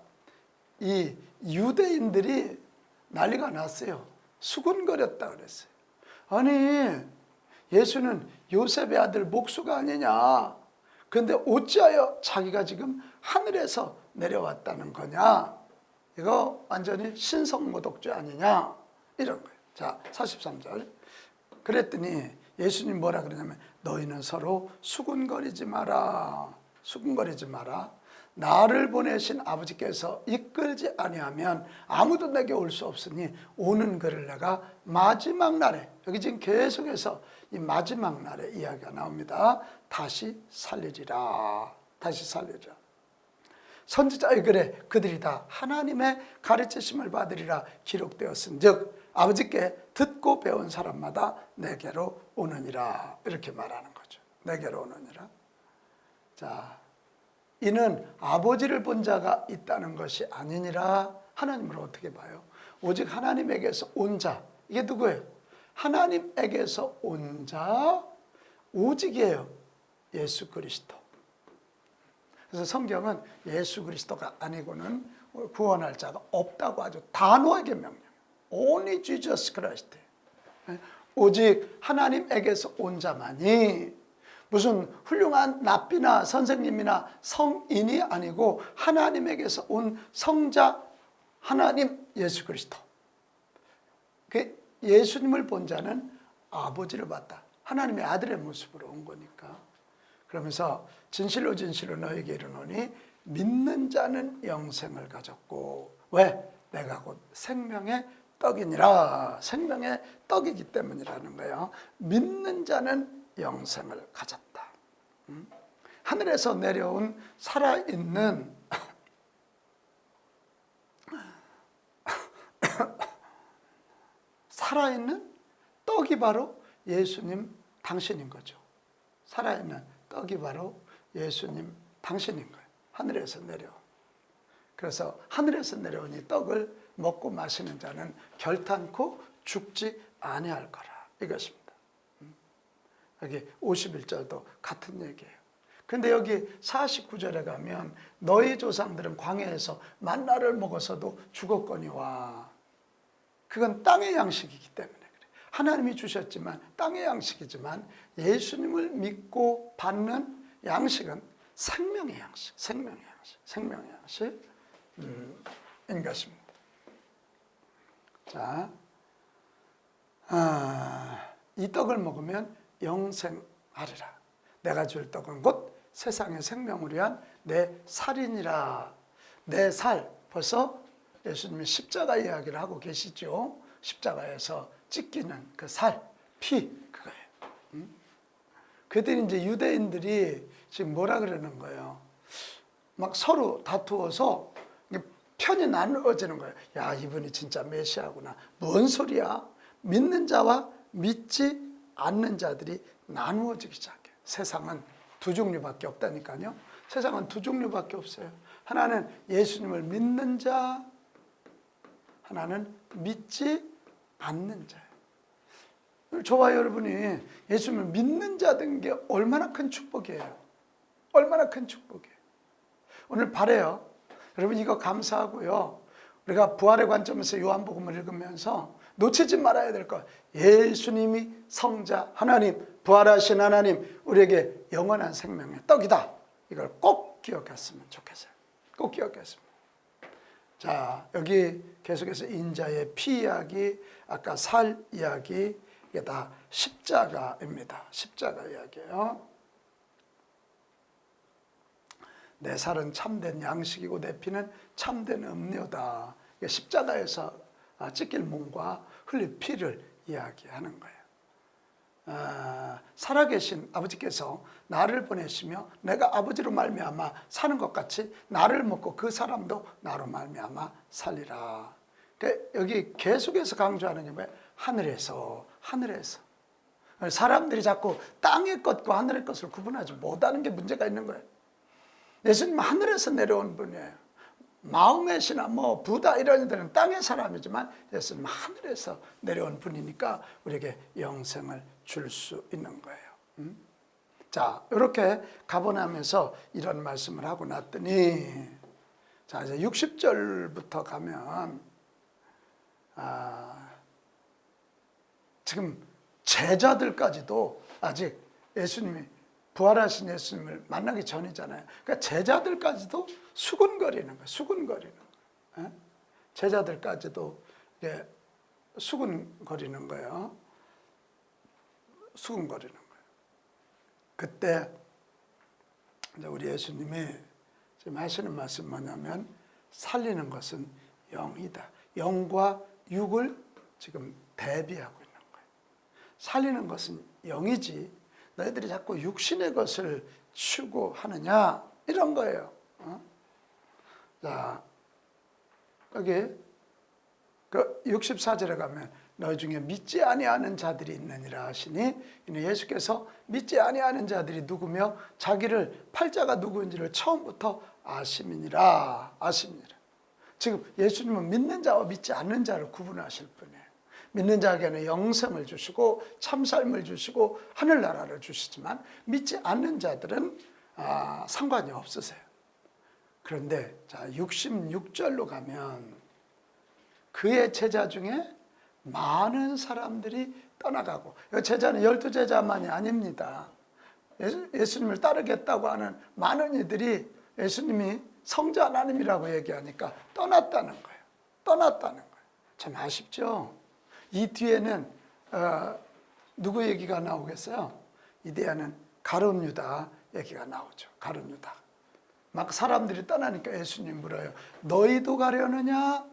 이 유대인들이 난리가 났어요. 수군거렸다 그랬어요. 아니, 예수는 요셉의 아들 목수가 아니냐. 그런데 어찌하여 자기가 지금 하늘에서 내려왔다는 거냐. 이거 완전히 신성모독죄 아니냐. 이런 거예요. 자, 43절. 그랬더니 예수님 뭐라 그러냐면 너희는 서로 수군거리지 마라. 수군거리지 마라. 나를 보내신 아버지께서 이끌지 아니하면 아무도 내게 올 수 없으니 오는 그를 내가 마지막 날에, 여기 지금 계속해서 이 마지막 날에 이야기가 나옵니다. 다시 살리리라. 다시 살리리라. 선지자의 글에 그들이 다 하나님의 가르치심을 받으리라 기록되었은즉 아버지께 듣고 배운 사람마다 내게로 오느니라. 이렇게 말하는 거죠. 내게로 오느니라. 자, 이는 아버지를 본 자가 있다는 것이 아니니라. 하나님을 어떻게 봐요? 오직 하나님에게서 온 자. 이게 누구예요? 하나님에게서 온 자 오직이에요. 예수 그리스도. 그래서 성경은 예수 그리스도가 아니고는 구원할 자가 없다고 아주 단호하게 명령. Only Jesus Christ. 오직 하나님에게서 온 자만이 무슨 훌륭한 랍비나 선생님이나 성인이 아니고 하나님에게서 온 성자 하나님 예수 그리스도. 예수님을 본 자는 아버지를 봤다. 하나님의 아들의 모습으로 온 거니까. 그러면서 진실로 진실로 너에게 이르노니 믿는 자는 영생을 가졌고 왜? 내가 곧 생명의 떡이니라. 생명의 떡이기 때문이라는 거예요. 믿는 자는 영생을 가졌다. 하늘에서 내려온 살아있는 살아있는 떡이 바로 예수님 당신인 거죠. 살아있는 떡이 바로 예수님 당신인 거예요. 하늘에서 내려온. 그래서 하늘에서 내려온 이 떡을 먹고 마시는 자는 결탄코 죽지 아니할 거라. 이것입니다. 여기 51절도 같은 얘기예요. 근데 여기 49절에 가면 너희 조상들은 광야에서 만나를 먹어서도 죽었거니와. 그건 땅의 양식이기 때문에 그래. 하나님이 주셨지만 땅의 양식이지만 예수님을 믿고 받는 양식은 생명의 양식, 생명의 양식인 것입니다. 자, 이 떡을 먹으면 영생하리라. 내가 줄 떡은 곧 세상의 생명을 위한 내 살이니라. 내 살, 벌써 예수님이 십자가 이야기를 하고 계시죠. 십자가에서 찢기는 그 살, 피, 그거예요. 그들이 이제 유대인들이 지금 뭐라 그러는 거예요? 막 서로 다투어서 편이 나누어지는 거예요. 야, 이분이 진짜 메시아구나. 뭔 소리야? 믿는 자와 믿지 않는 자들이 나누어지기 시작해요. 세상은 두 종류밖에 없다니까요. 세상은 두 종류밖에 없어요. 하나는 예수님을 믿는 자, 하나는 믿지 않는 자예요. 저와 여러분이 예수님을 믿는 자된 게 얼마나 큰 축복이에요. 얼마나 큰 축복이에요. 오늘 바래요. 여러분 이거 감사하고요. 우리가 부활의 관점에서 요한복음을 읽으면서 놓치지 말아야 될 것. 예수님이 성자 하나님, 부활하신 하나님, 우리에게 영원한 생명의 떡이다. 이걸 꼭 기억했으면 좋겠어요. 꼭 기억했으면. 자, 여기 계속해서 인자의 피 이야기, 아까 살 이야기, 이게 다 십자가입니다. 십자가 이야기예요. 내 살은 참된 양식이고 내 피는 참된 음료다. 이게 십자가에서 찢길 몸과 흘릴 피를 이야기하는 거예요. 살아계신 아버지께서 나를 보내시며 내가 아버지로 말미암아 사는 것 같이 나를 먹고 그 사람도 나로 말미암아 살리라. 그러니까 여기 계속해서 강조하는 게 뭐예요? 하늘에서. 사람들이 자꾸 땅의 것과 하늘의 것을 구분하지 못하는 게 문제가 있는 거예요. 예수님은 하늘에서 내려온 분이에요. 마음의 신화, 부다 이런 애들은 땅의 사람이지만 예수님은 하늘에서 내려온 분이니까 우리에게 영생을 줄 수 있는 거예요. 자, 이렇게 가보나면서 이런 말씀을 하고 났더니, 자, 이제 60절부터 가면, 지금 제자들까지도 아직 예수님이 부활하신 예수님을 만나기 전이잖아요. 그러니까 제자들까지도 수군거리는 거예요. 수군거리는 거예요. 제자들까지도 수군거리는 거예요. 수군거리는 거예요. 그때 이제 우리 예수님이 지금 하시는 말씀 뭐냐면 살리는 것은 영이다. 영과 육을 지금 대비하고 있는 거예요. 살리는 것은 영이지 너희들이 자꾸 육신의 것을 추구하느냐 이런 거예요. 자, 여기 그 64절에 가면 너희 중에 믿지 아니하는 자들이 있느니라 하시니, 이는 예수께서 믿지 아니하는 자들이 누구며 자기를 팔자가 누구인지를 처음부터 아심이니라. 지금 예수님은 믿는 자와 믿지 않는 자를 구분하실 분이에요. 믿는 자에게는 영생을 주시고 참삶을 주시고 하늘나라를 주시지만 믿지 않는 자들은 상관이 없으세요. 그런데 자 66절로 가면 그의 제자 중에 많은 사람들이 떠나가고, 제자는 12제자만이 아닙니다. 예수님을 따르겠다고 하는 많은 이들이 예수님이 성자 하나님이라고 얘기하니까 떠났다는 거예요. 참 아쉽죠? 이 뒤에는 누구 얘기가 나오겠어요? 이 뒤에는 가룟 유다 얘기가 나오죠. 가룟 유다. 막 사람들이 떠나니까 예수님 물어요. 너희도 가려느냐?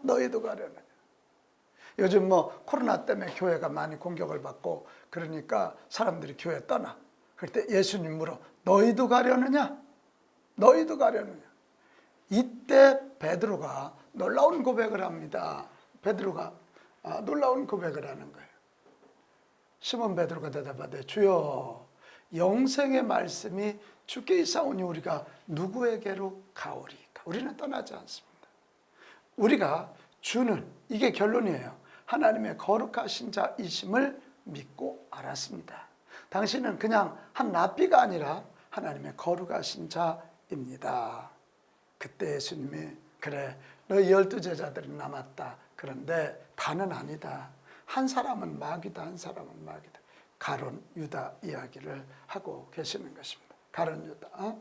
요즘 코로나 때문에 교회가 많이 공격을 받고 그러니까 사람들이 교회 떠나. 그럴 때 예수님 물어. 너희도 가려느냐? 이때 베드로가 놀라운 고백을 합니다. 베드로가 놀라운 고백을 하는 거예요. 시몬 베드로가 대답하되 주여 영생의 말씀이 주께 있사오니 우리가 누구에게로 가오리까? 우리는 떠나지 않습니다. 우리가 주는, 이게 결론이에요. 하나님의 거룩하신 자이심을 믿고 알았습니다. 당신은 그냥 한 랍비가 아니라 하나님의 거룩하신 자입니다. 그때 예수님이 그래 너희 12제자들이 남았다. 그런데 다는 아니다. 한 사람은 마귀다. 가룟 유다 이야기를 하고 계시는 것입니다. 가룟 유다.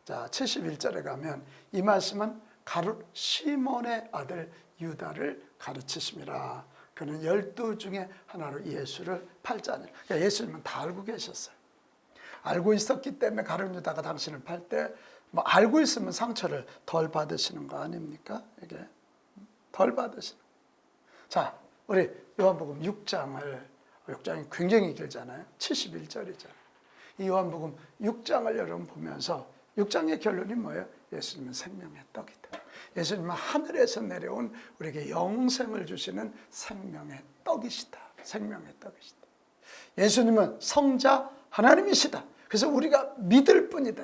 자, 71절에 가면 이 말씀은 가룟 시몬의 아들 유다를 가르치심이라. 그는 12 중에 하나로 예수를 팔자니. 그러니까 예수님은 다 알고 계셨어요. 알고 있었기 때문에 가룟 유다가 당신을 팔 때 뭐 알고 있으면 상처를 덜 받으시는 거 아닙니까? 이게 덜 받으시는. 자, 우리 요한복음 6장이 굉장히 길잖아요. 71절이잖아요. 이 요한복음 6장을 여러분 보면서 6장의 결론이 뭐예요? 예수님은 생명의 떡이다. 예수님은 하늘에서 내려온 우리에게 영생을 주시는 생명의 떡이시다. 생명의 떡이시다. 예수님은 성자 하나님이시다. 그래서 우리가 믿을 뿐이다.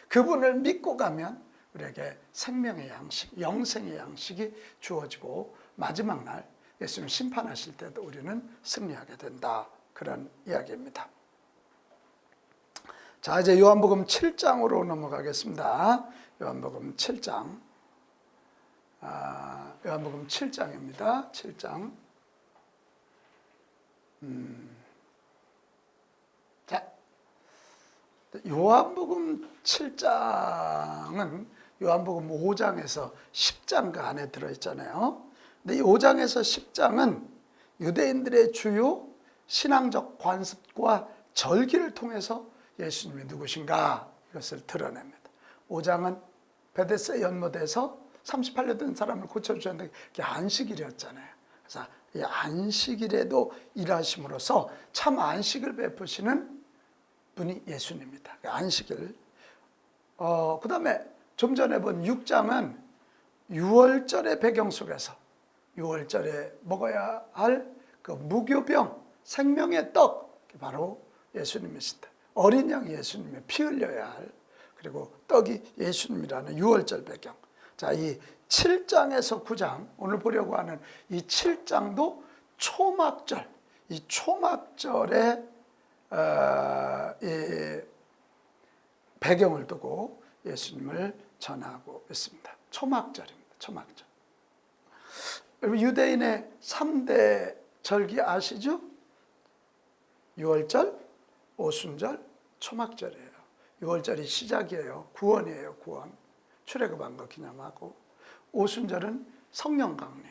그분을 믿고 가면 우리에게 생명의 양식, 영생의 양식이 주어지고 마지막 날 예수님 심판하실 때도 우리는 승리하게 된다. 그런 이야기입니다. 자, 이제 요한복음 7장으로 넘어가겠습니다. 요한복음 7장. 요한복음 7장입니다. 7장. 자, 요한복음 7장은 요한복음 5장에서 10장 그 안에 들어있잖아요. 근데 이 5장에서 10장은 유대인들의 주요 신앙적 관습과 절기를 통해서 예수님이 누구신가 이것을 드러냅니다. 5장은 베데스다 연못에서 38년 된 사람을 고쳐주셨는데 그게 안식일이었잖아요. 그래서 이 안식일에도 일하심으로써 참 안식을 베푸시는 분이 예수님입니다. 안식일. 그 다음에 좀 전에 본 6장은 6월절의 배경 속에서 6월절에 먹어야 할 그 무교병, 생명의 떡, 바로 예수님이시다. 어린 양이 예수님의 피 흘려야 할, 그리고 떡이 예수님이라는 6월절 배경. 자, 이 7장에서 9장, 오늘 보려고 하는 이 7장도 초막절, 이 초막절의 이 배경을 두고 예수님을 전하고 있습니다. 초막절입니다. 초막절. 여러분, 유대인의 3대 절기 아시죠? 6월절, 오순절, 초막절이에요. 6월절이 시작이에요. 구원이에요. 구원. 출애굽한 거 기념하고. 오순절은 성령 강림.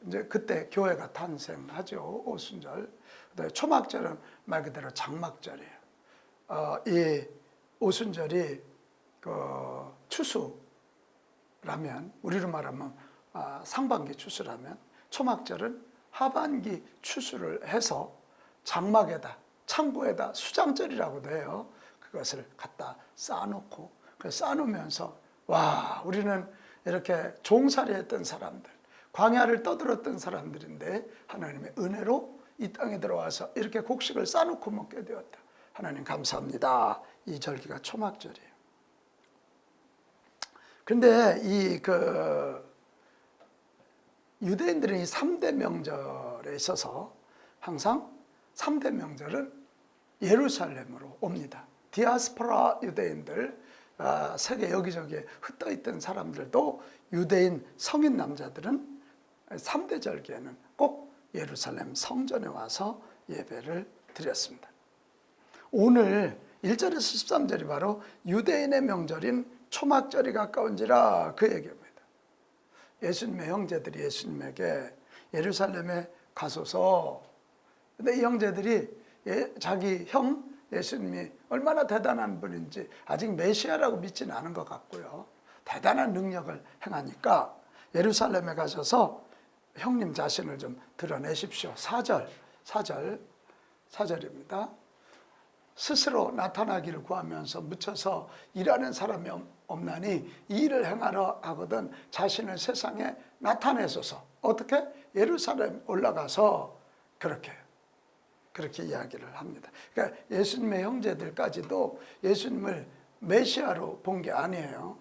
이제 그때 교회가 탄생하죠. 오순절. 그다음에 초막절은 말 그대로 장막절이에요. 이 오순절이 그 추수라면, 우리로 말하면 상반기 추수라면, 초막절은 하반기 추수를 해서 장막에다, 창고에다 수장절이라고도 해요. 그것을 갖다 쌓아놓고, 쌓아놓으면서 와, 우리는 이렇게 종살이 했던 사람들, 광야를 떠들었던 사람들인데 하나님의 은혜로 이 땅에 들어와서 이렇게 곡식을 쌓아놓고 먹게 되었다. 하나님 감사합니다. 이 절기가 초막절이에요. 근데 유대인들은 이 3대 명절에 있어서 항상 3대 명절은 예루살렘으로 옵니다. 디아스포라 유대인들, 세계 여기저기에 흩어있던 사람들도 유대인 성인 남자들은 3대 절기에는 꼭 예루살렘 성전에 와서 예배를 드렸습니다. 오늘 1절에서 13절이 바로 유대인의 명절인 초막절이 가까운지라 그 얘기입니다. 예수님의 형제들이 예수님에게 예루살렘에 가소서. 근데 이 형제들이 자기 형 예수님이 얼마나 대단한 분인지 아직 메시아라고 믿지는 않은 것 같고요. 대단한 능력을 행하니까 예루살렘에 가셔서 형님 자신을 좀 드러내십시오. 4절입니다. 스스로 나타나기를 구하면서 묻혀서 일하는 사람이 없나니 이 일을 행하러 하거든 자신을 세상에 나타내소서. 어떻게? 예루살렘 올라가서 그렇게 이야기를 합니다. 그러니까 예수님의 형제들까지도 예수님을 메시아로 본 게 아니에요.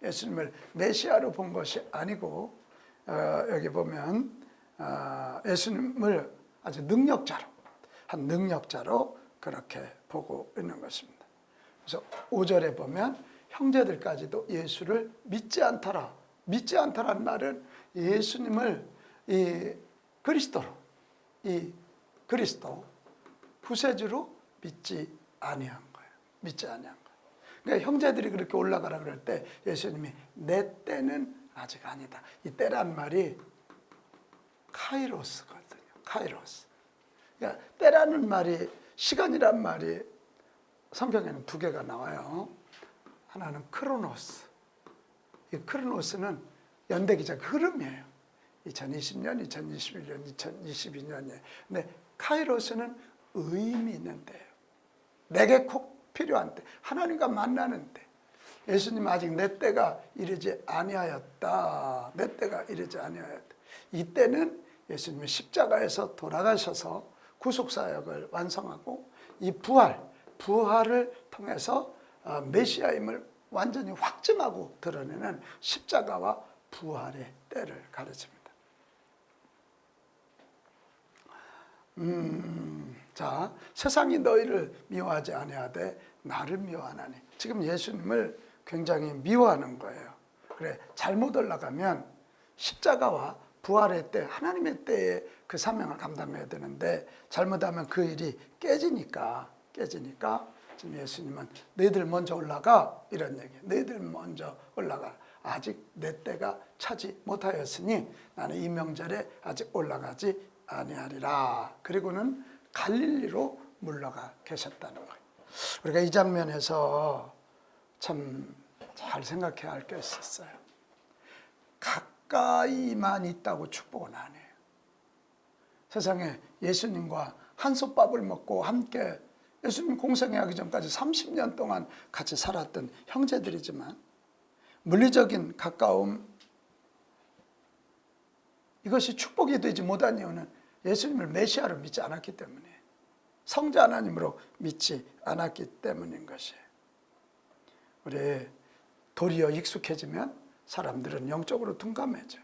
예수님을 메시아로 본 것이 아니고 여기 보면 예수님을 아주 한 능력자로 그렇게 보고 있는 것입니다. 그래서 5절에 보면 형제들까지도 예수를 믿지 않더라. 믿지 않더라는 말은 예수님을 이 그리스도 구세주로 믿지 아니한 거예요. 믿지 아니한 거예요. 그러니까 형제들이 그렇게 올라가라 그럴 때 예수님이 내 때는 아직 아니다. 이 때란 말이 카이로스거든요. 카이로스. 그러니까 때라는 말이, 시간이란 말이 성경에는 두 개가 나와요. 하나는 크로노스. 이 크로노스는 연대기적 흐름이에요. 2020년, 2021년, 2022년이에요. 근데 카이로스는 의미 있는 때예요. 내게 꼭 필요한 때, 하나님과 만나는 때. 예수님 아직 내 때가 이르지 아니하였다. 내 때가 이르지 아니하였다. 이때는 예수님이 십자가에서 돌아가셔서 구속사역을 완성하고 이 부활을 통해서 메시아임을 완전히 확증하고 드러내는 십자가와 부활의 때를 가르칩니다. 자, 세상이 너희를 미워하지 아니하되 나를 미워하나니. 지금 예수님을 굉장히 미워하는 거예요. 그래, 잘못 올라가면 십자가와 부활의 때, 하나님의 때에 그 사명을 감당해야 되는데 잘못하면 그 일이 깨지니까 지금 예수님은 너희들 먼저 올라가, 이런 얘기예요. 너희들 먼저 올라가. 아직 내 때가 차지 못하였으니 나는 이 명절에 아직 올라가지 아니하리라. 그리고는 갈릴리로 물러가 계셨다는 거예요. 우리가 이 장면에서 참 잘 생각해야 할 게 있었어요. 가까이만 있다고 축복은 아니에요. 세상에 예수님과 한솥밥을 먹고 함께 예수님 공생하기 전까지 30년 동안 같이 살았던 형제들이지만 물리적인 가까움, 이것이 축복이 되지 못한 이유는 예수님을 메시아로 믿지 않았기 때문에, 성자 하나님으로 믿지 않았기 때문인 것이에요. 우리 도리어 익숙해지면 사람들은 영적으로 둔감해져요.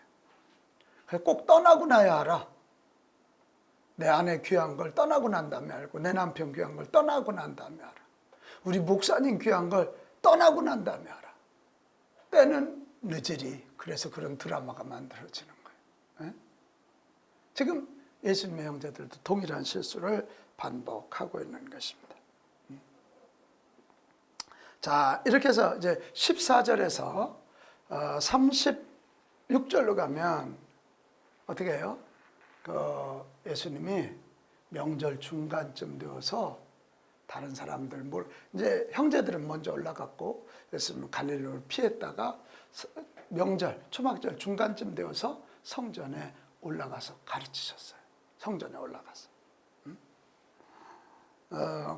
꼭 떠나고 나야 알아. 내 아내 귀한 걸 떠나고 난 다음에 알고, 내 남편 귀한 걸 떠나고 난 다음에 알아. 우리 목사님 귀한 걸 떠나고 난 다음에 알아. 때는 늦으리. 그래서 그런 드라마가 만들어지는 거예요. 네? 지금 예수님의 형제들도 동일한 실수를 반복하고 있는 것입니다. 자, 이렇게 해서 이제 14절에서 36절로 가면 어떻게 해요? 예수님이 명절 중간쯤 되어서 다른 사람들 이제 형제들은 먼저 올라갔고 예수님은 갈릴리를 피했다가 명절 초막절 중간쯤 되어서 성전에 올라가서 가르치셨어요. 성전에 올라가서.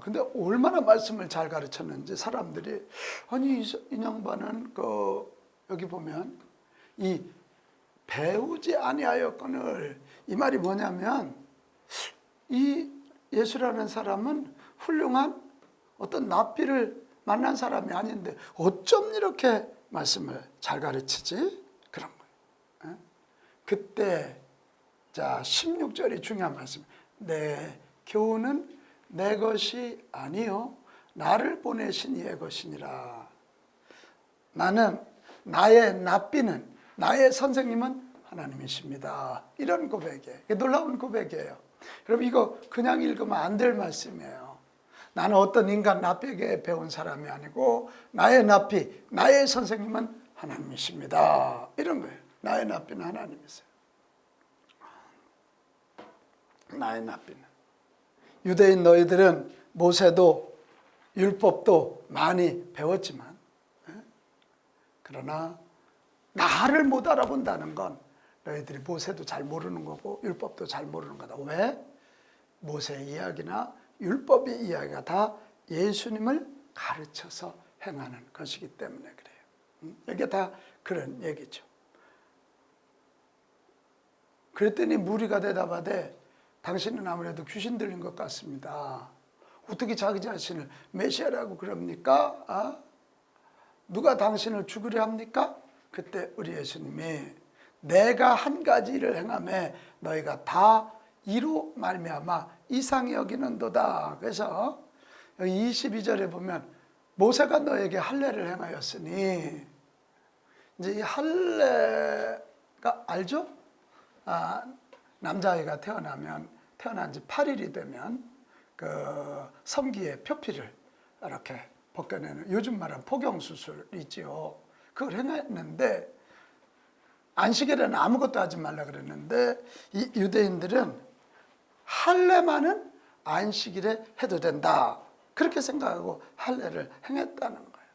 근데 얼마나 말씀을 잘 가르쳤는지 사람들이, 아니 이 양반은 여기 보면 이 배우지 아니하였거늘, 이 말이 뭐냐면 이 예수라는 사람은 훌륭한 어떤 납비를 만난 사람이 아닌데 어쩜 이렇게 말씀을 잘 가르치지? 그런 거예요. 그때 자 16절이 중요한 말씀. 내 교훈은 내 것이 아니요 나를 보내신 이의 것이니라. 나는 나의 납비는, 나의 선생님은 하나님이십니다. 이런 고백이에요. 놀라운 고백이에요. 여러분 이거 그냥 읽으면 안 될 말씀이에요. 나는 어떤 인간 납비에게 배운 사람이 아니고 나의 납비, 나의 선생님은 하나님이십니다. 이런 거예요. 나의 납비는 하나님이세요. 나의 납비는. 유대인 너희들은 모세도 율법도 많이 배웠지만 그러나 나를 못 알아본다는 건 너희들이 모세도 잘 모르는 거고 율법도 잘 모르는 거다. 왜? 모세의 이야기나 율법의 이야기가 다 예수님을 가르쳐서 행하는 것이기 때문에 그래요. 이게 다 그런 얘기죠. 그랬더니 무리가 대답하되 당신은 아무래도 귀신 들린 것 같습니다. 어떻게 자기 자신을 메시아라고 그럽니까? 누가 당신을 죽으려 합니까? 그때 우리 예수님이 내가 한 가지 일을 행하매 너희가 다 이로 말미암아 이상히 여기는도다. 그래서 22절에 보면 모세가 너에게 할례를 행하였으니, 이제 이 할례가 알죠? 남자아이가 태어난 지 8일이 되면 그 성기의 표피를 이렇게 벗겨내는 요즘 말하는 포경수술이지요. 그걸 행했는데 안식일에는 아무것도 하지 말라 그랬는데 이 유대인들은 할례만은 안식일에 해도 된다. 그렇게 생각하고 할례를 행했다는 거예요.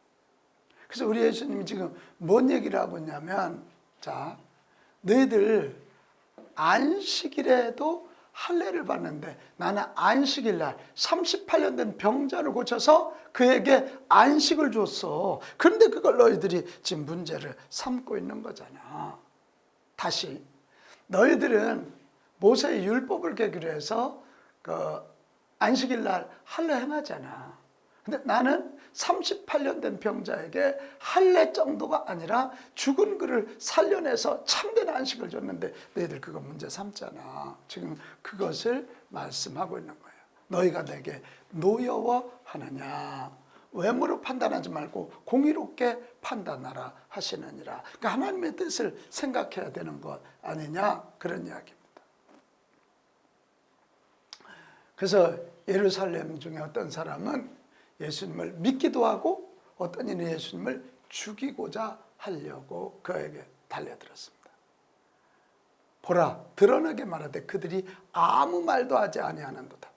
그래서 우리 예수님이 지금 뭔 얘기를 하고 있냐면, 자, 너희들 안식일에도 할례를 받는데 나는 안식일 날 38년 된 병자를 고쳐서 그에게 안식을 줬어. 그런데 그걸 너희들이 지금 문제를 삼고 있는 거잖아. 다시, 너희들은 모세의 율법을 계기로 해서 그 안식일 날 할례 행하잖아. 근데 나는 38년 된 병자에게 할례 정도가 아니라 죽은 그를 살려내서 참된 안식을 줬는데 너희들 그거 문제 삼잖아. 지금 그것을 말씀하고 있는 거예요. 너희가 내게 노여워하느냐. 외모로 판단하지 말고 공의롭게 판단하라 하시느니라. 그러니까 하나님의 뜻을 생각해야 되는 것 아니냐, 그런 이야기입니다. 그래서 예루살렘 중에 어떤 사람은 예수님을 믿기도 하고 어떤 이는 예수님을 죽이고자 하려고 그에게 달려들었습니다. 보라, 드러나게 말하되 그들이 아무 말도 하지 아니하는도다.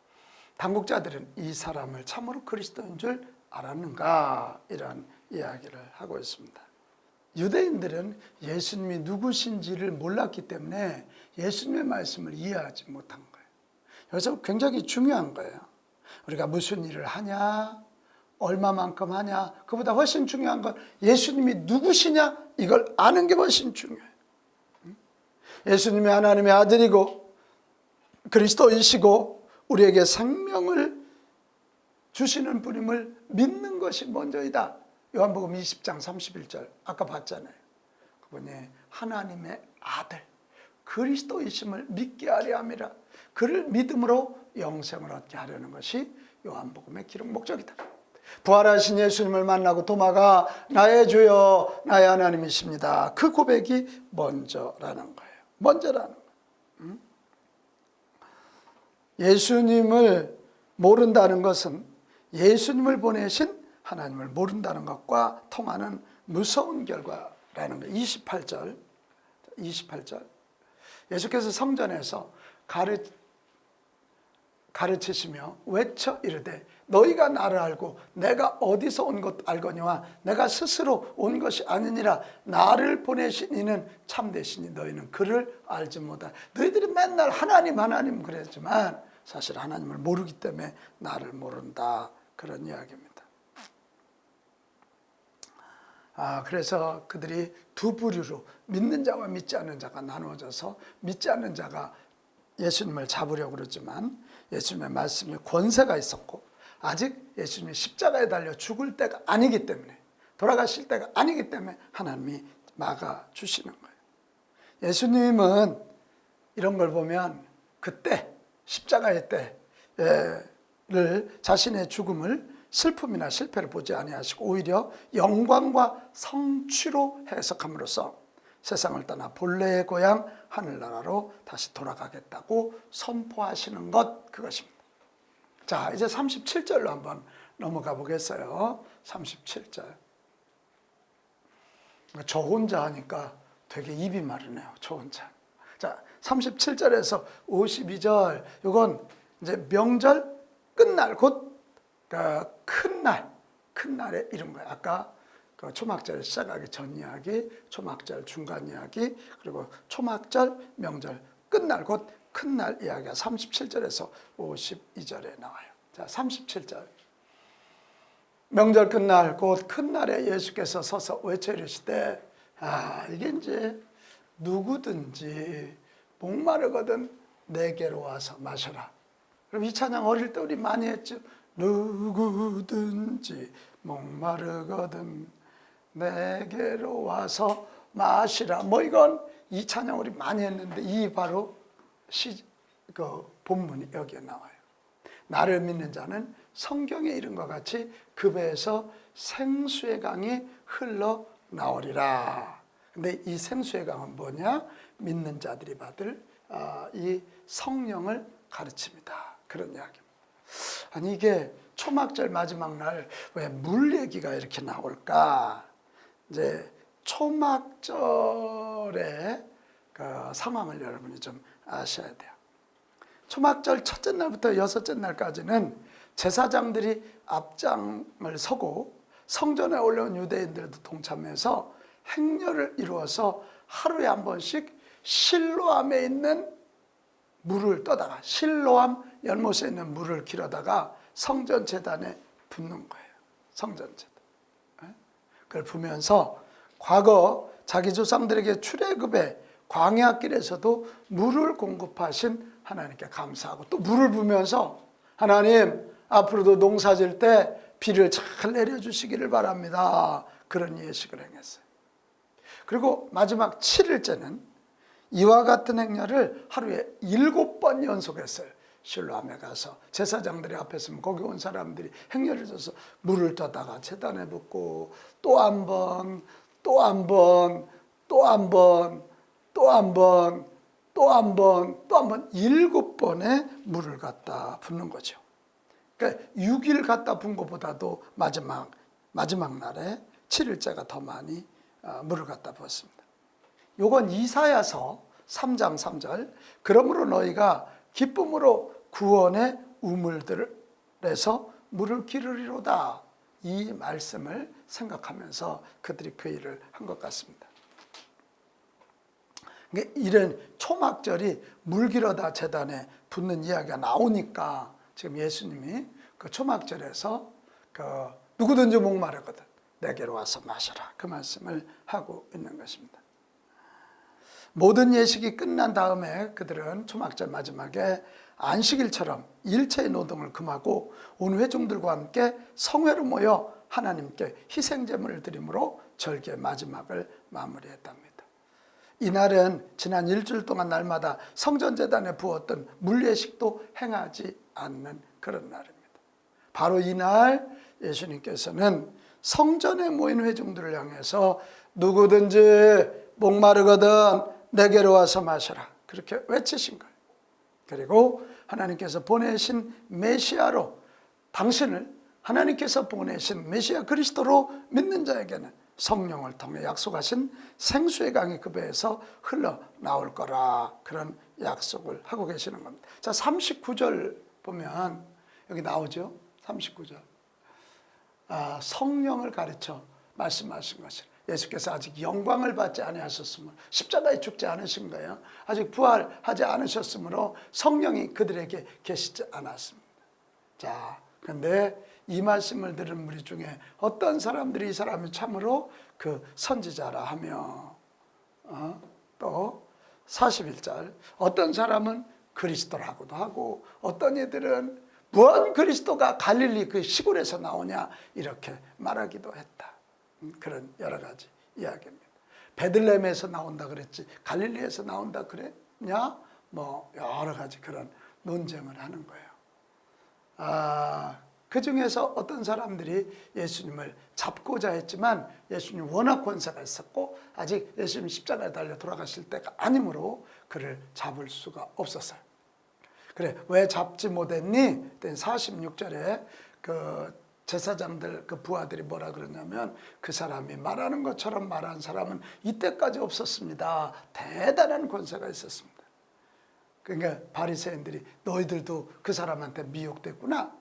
당국자들은 이 사람을 참으로 그리스도인 줄 알았는가, 이런 이야기를 하고 있습니다. 유대인들은 예수님이 누구신지를 몰랐기 때문에 예수님의 말씀을 이해하지 못한 거예요. 여기서 굉장히 중요한 거예요. 우리가 무슨 일을 하냐, 얼마만큼 하냐, 그보다 훨씬 중요한 건 예수님이 누구시냐, 이걸 아는 게 훨씬 중요해요. 예수님이 하나님의 아들이고 그리스도이시고 우리에게 생명을 주시는 분임을 믿는 것이 먼저이다. 요한복음 20장 31절 아까 봤잖아요. 그분이 하나님의 아들 그리스도이심을 믿게 하려 함이라. 그를 믿음으로 영생을 얻게 하려는 것이 요한복음의 기록 목적이다. 부활하신 예수님을 만나고 도마가 나의 주여 나의 하나님이십니다. 그 고백이 먼저라는 거예요. 먼저라는 거예요. 예수님을 모른다는 것은 예수님을 보내신 하나님을 모른다는 것과 통하는 무서운 결과라는 거예요. 28절 예수께서 성전에서 가르치시며 외쳐 이르되 너희가 나를 알고 내가 어디서 온 것 알거니와 내가 스스로 온 것이 아니니라. 나를 보내신 이는 참되시니 너희는 그를 알지 못하라. 너희들이 맨날 하나님 그랬지만 사실 하나님을 모르기 때문에 나를 모른다, 그런 이야기입니다. 그래서 그들이 두 부류로 믿는 자와 믿지 않는 자가 나누어져서 믿지 않는 자가 예수님을 잡으려고 그러지만 예수님의 말씀에 권세가 있었고 아직 예수님이 십자가에 달려 죽을 때가 아니기 때문에, 돌아가실 때가 아니기 때문에 하나님이 막아주시는 거예요. 예수님은 이런 걸 보면 그때 십자가의 때를 자신의 죽음을 슬픔이나 실패를 보지 아니하시고 오히려 영광과 성취로 해석함으로써 세상을 떠나 본래의 고향 하늘나라로 다시 돌아가겠다고 선포하시는 것, 그것입니다. 자, 이제 37절로 한번 넘어가 보겠어요. 37절. 저 혼자 하니까 되게 입이 마르네요. 저 혼자. 자, 37절에서 52절, 이건 이제 명절 끝날, 곧 큰 날에 이런 거예요. 아까 그 초막절 시작하기 전 이야기, 초막절 중간 이야기, 그리고 초막절 명절 끝날, 곧 큰 날 이야기가 37절에서 52절에 나와요. 자, 37절. 명절 끝날, 곧 큰 날에 예수께서 서서 외쳐 이르시되, 이게 이제 누구든지 목마르거든 내게로 와서 마셔라. 그럼 이 찬양 어릴 때 우리 많이 했죠. 누구든지 목마르거든 내게로 와서 마시라. 이건 이 찬양 우리 많이 했는데 이 바로 본문이 여기에 나와요. 나를 믿는 자는 성경에 이른 것 같이 그 배에서 생수의 강이 흘러나오리라. 근데 이 생수의 강은 뭐냐? 믿는 자들이 받을 이 성령을 가르칩니다. 그런 이야기입니다. 아니, 이게 초막절 마지막 날 왜 물 얘기가 이렇게 나올까? 이제 초막절의 그 상황을 여러분이 좀 아셔야 돼요. 초막절 첫째 날부터 여섯째 날까지는 제사장들이 앞장을 서고 성전에 올라온 유대인들도 동참해서 행렬을 이루어서 하루에 한 번씩 실로암에 있는 물을 떠다가, 실로암 연못에 있는 물을 길어다가 성전 제단에 붓는 거예요. 성전 제단. 그걸 부면서 과거 자기 조상들에게 출애굽의 광야길에서도 물을 공급하신 하나님께 감사하고, 또 물을 부면서 하나님 앞으로도 농사질 때 비를 잘 내려주시기를 바랍니다. 그런 예식을 행했어요. 그리고 마지막 7일째는 이와 같은 행렬을 하루에 7번 연속했어요. 실로암에 가서 제사장들이 앞에 서면 거기 온 사람들이 행렬을 져서 물을 떠다가 제단에 붓고, 또 한 번, 또 한 번, 또 한 번, 또 한 번, 또 한 번, 또 한 번, 7번의 물을 갖다 붓는 거죠. 그러니까 6일 갖다 분 것보다도 마지막 날에 7일째가 더 많이 물을 갖다 부었습니다. 요건 이사야서 3장 3절, 그러므로 너희가 기쁨으로 구원의 우물들에서 물을 기르리로다, 이 말씀을 생각하면서 그들이 그 일을 한 것 같습니다. 이런 초막절이 물 기르다 제단에 붓는 이야기가 나오니까 지금 예수님이 그 초막절에서 그 누구든지 목마르거든 내게로 와서 마셔라, 그 말씀을 하고 있는 것입니다. 모든 예식이 끝난 다음에 그들은 초막절 마지막에 안식일처럼 일체의 노동을 금하고 온 회중들과 함께 성회로 모여 하나님께 희생제물을 드림으로 절기의 마지막을 마무리했답니다. 이날은 지난 일주일 동안 날마다 성전제단에 부었던 물예식도 행하지 않는 그런 날입니다. 바로 이날 예수님께서는 성전에 모인 회중들을 향해서 누구든지 목마르거든 내게로 와서 마셔라, 그렇게 외치신 거예요. 그리고 하나님께서 보내신 메시아로, 당신을 하나님께서 보내신 메시아 그리스도로 믿는 자에게는 성령을 통해 약속하신 생수의 강이 그 배에서 흘러나올 거라, 그런 약속을 하고 계시는 겁니다. 자, 39절 보면 여기 나오죠. 39절. 성령을 가르쳐 말씀하신 것이라. 예수께서 아직 영광을 받지 아니하셨으므로, 십자가에 죽지 않으신 거예요. 아직 부활하지 않으셨으므로 성령이 그들에게 계시지 않았습니다. 자, 근데 이 말씀을 들은 무리 중에 어떤 사람들이 이 사람이 참으로 그 선지자라 하며, 또 41절, 어떤 사람은 그리스도라고도 하고, 어떤 이들은 무언 그리스도가 갈릴리 그 시골에서 나오냐, 이렇게 말하기도 했다. 그런 여러 가지 이야기입니다. 베들레헴에서 나온다 그랬지 갈릴리에서 나온다 그랬냐, 뭐 여러 가지 그런 논쟁을 하는 거예요. 그 중에서 어떤 사람들이 예수님을 잡고자 했지만 예수님 워낙 권세가 있었고 아직 예수님 십자가에 달려 돌아가실 때가 아니므로 그를 잡을 수가 없었어요. 그래, 왜 잡지 못했니? 46절에 그 제사장들, 그 부하들이 뭐라 그러냐면, 그 사람이 말하는 것처럼 말한 사람은 이때까지 없었습니다. 대단한 권세가 있었습니다. 그러니까 바리새인들이 너희들도 그 사람한테 미혹됐구나.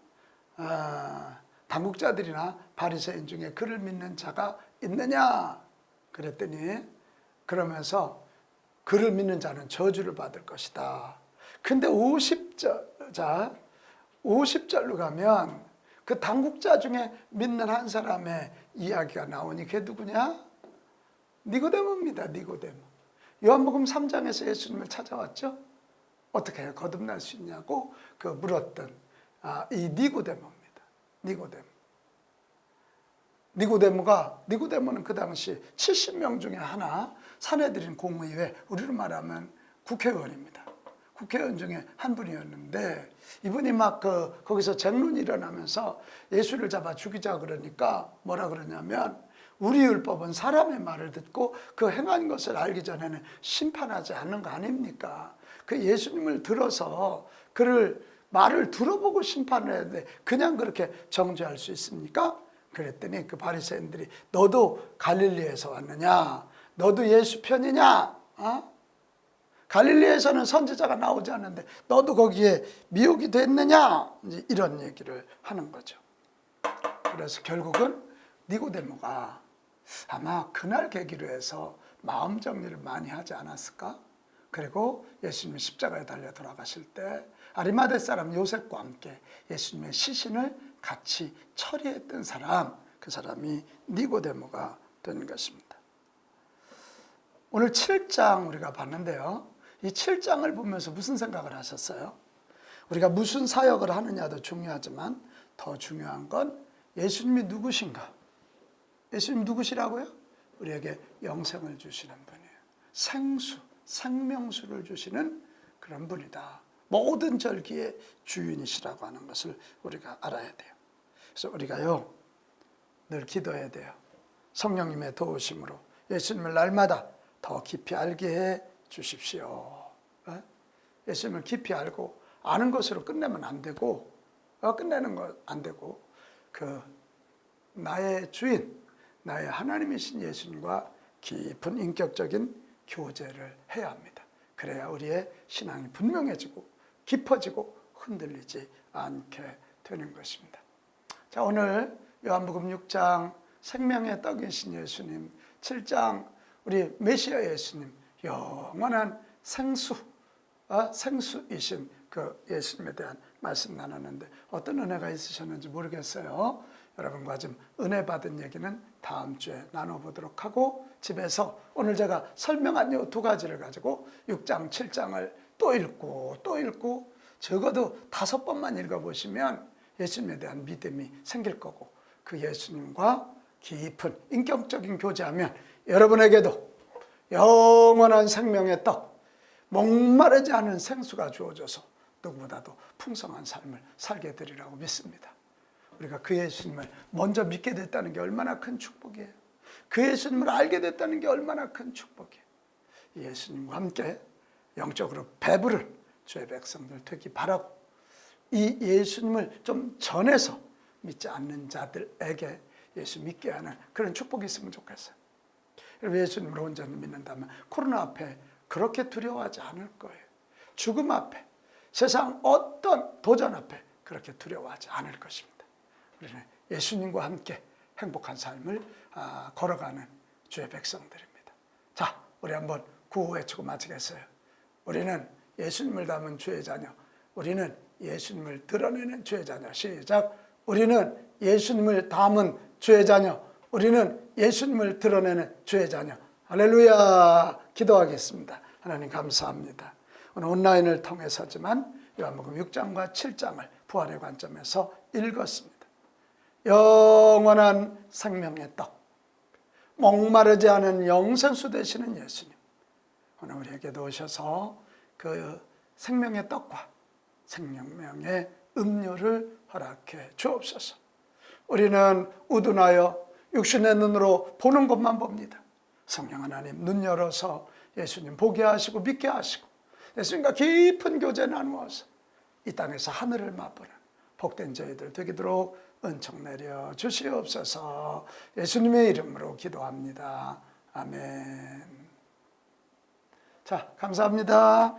당국자들이나 바리새인 중에 그를 믿는 자가 있느냐 그랬더니, 그러면서 그를 믿는 자는 저주를 받을 것이다. 근데 50절로 가면 그 당국자 중에 믿는 한 사람의 이야기가 나오니 그게 누구냐? 니고데모입니다. 니고데모. 요한복음 3장에서 예수님을 찾아왔죠. 어떻게 해야 거듭날 수 있냐고 그 물었던 이 니고데모입니다. 니고데모는 그 당시 70명 중에 하나, 사내들인 공의회, 우리로 말하면 국회의원입니다. 국회의원 중에 한 분이었는데, 이분이 막 거기서 쟁론이 일어나면서 예수를 잡아 죽이자 그러니까 뭐라 그러냐면, 우리 율법은 사람의 말을 듣고 그 행한 것을 알기 전에는 심판하지 않는 거 아닙니까? 그 예수님을 들어서 그를 말을 들어보고 심판을 해야 돼. 그냥 그렇게 정죄할 수 있습니까? 그랬더니 그 바리새인들이 너도 갈릴리에서 왔느냐? 너도 예수 편이냐? 갈릴리에서는 선지자가 나오지 않는데 너도 거기에 미혹이 됐느냐? 이제 이런 얘기를 하는 거죠. 그래서 결국은 니고데모가 아마 그날 계기로 해서 마음 정리를 많이 하지 않았을까? 그리고 예수님이 십자가에 달려 돌아가실 때 아리마대 사람 요셉과 함께 예수님의 시신을 같이 처리했던 사람, 그 사람이 니고데모가 된 것입니다. 오늘 7장 우리가 봤는데요. 이 7장을 보면서 무슨 생각을 하셨어요? 우리가 무슨 사역을 하느냐도 중요하지만 더 중요한 건 예수님이 누구신가? 예수님 누구시라고요? 우리에게 영생을 주시는 분이에요. 생수, 생명수를 주시는 그런 분이다. 모든 절기의 주인이시라고 하는 것을 우리가 알아야 돼요. 그래서 우리가요, 늘 기도해야 돼요. 성령님의 도우심으로 예수님을 날마다 더 깊이 알게 해 주십시오. 예수님을 깊이 알고 아는 것으로 끝내면 안 되고, 끝내는 거 안 되고, 그 나의 주인, 나의 하나님이신 예수님과 깊은 인격적인 교제를 해야 합니다. 그래야 우리의 신앙이 분명해지고 깊어지고 흔들리지 않게 되는 것입니다. 자, 오늘 요한복음 6장 생명의 떡이신 예수님, 7장 우리 메시아 예수님, 영원한 생수이신 그 예수님에 대한 말씀 나눴는데 어떤 은혜가 있으셨는지 모르겠어요. 여러분과 좀 은혜 받은 얘기는 다음 주에 나눠보도록 하고, 집에서 오늘 제가 설명한 이 두 가지를 가지고 6장, 7장을 또 읽고 적어도 5번만 읽어보시면 예수님에 대한 믿음이 생길 거고, 그 예수님과 깊은 인격적인 교제하면 여러분에게도 영원한 생명의 떡, 목마르지 않은 생수가 주어져서 누구보다도 풍성한 삶을 살게 되리라고 믿습니다. 우리가 그 예수님을 먼저 믿게 됐다는 게 얼마나 큰 축복이에요. 그 예수님을 알게 됐다는 게 얼마나 큰 축복이에요. 예수님과 함께 영적으로 배부른 주의 백성들 되기 바라고, 이 예수님을 좀 전해서 믿지 않는 자들에게 예수 믿게 하는 그런 축복이 있으면 좋겠어요. 예수님을 온전히 믿는다면 코로나 앞에 그렇게 두려워하지 않을 거예요. 죽음 앞에, 세상 어떤 도전 앞에 그렇게 두려워하지 않을 것입니다. 우리는 예수님과 함께 행복한 삶을 걸어가는 주의 백성들입니다. 자, 우리 한번 구호 외치고 마치겠어요. 우리는 예수님을 닮은 주의 자녀, 우리는 예수님을 드러내는 주의 자녀. 시작. 우리는 예수님을 닮은 주의 자녀, 우리는 예수님을 드러내는 주의 자녀. 할렐루야. 기도하겠습니다. 하나님 감사합니다. 오늘 온라인을 통해서지만 요한복음 6장과 7장을 부활의 관점에서 읽었습니다. 영원한 생명의 떡, 목마르지 않은 영생수 되시는 예수님, 오늘 우리에게도 오셔서 그 생명의 떡과 생명의 음료를 허락해 주옵소서. 우리는 우둔하여 육신의 눈으로 보는 것만 봅니다. 성령 하나님 눈 열어서 예수님 보게 하시고 믿게 하시고 예수님과 깊은 교제 나누어서 이 땅에서 하늘을 맛보는 복된 저희들 되도록 은총 내려 주시옵소서. 예수님의 이름으로 기도합니다. 아멘. 자, 감사합니다.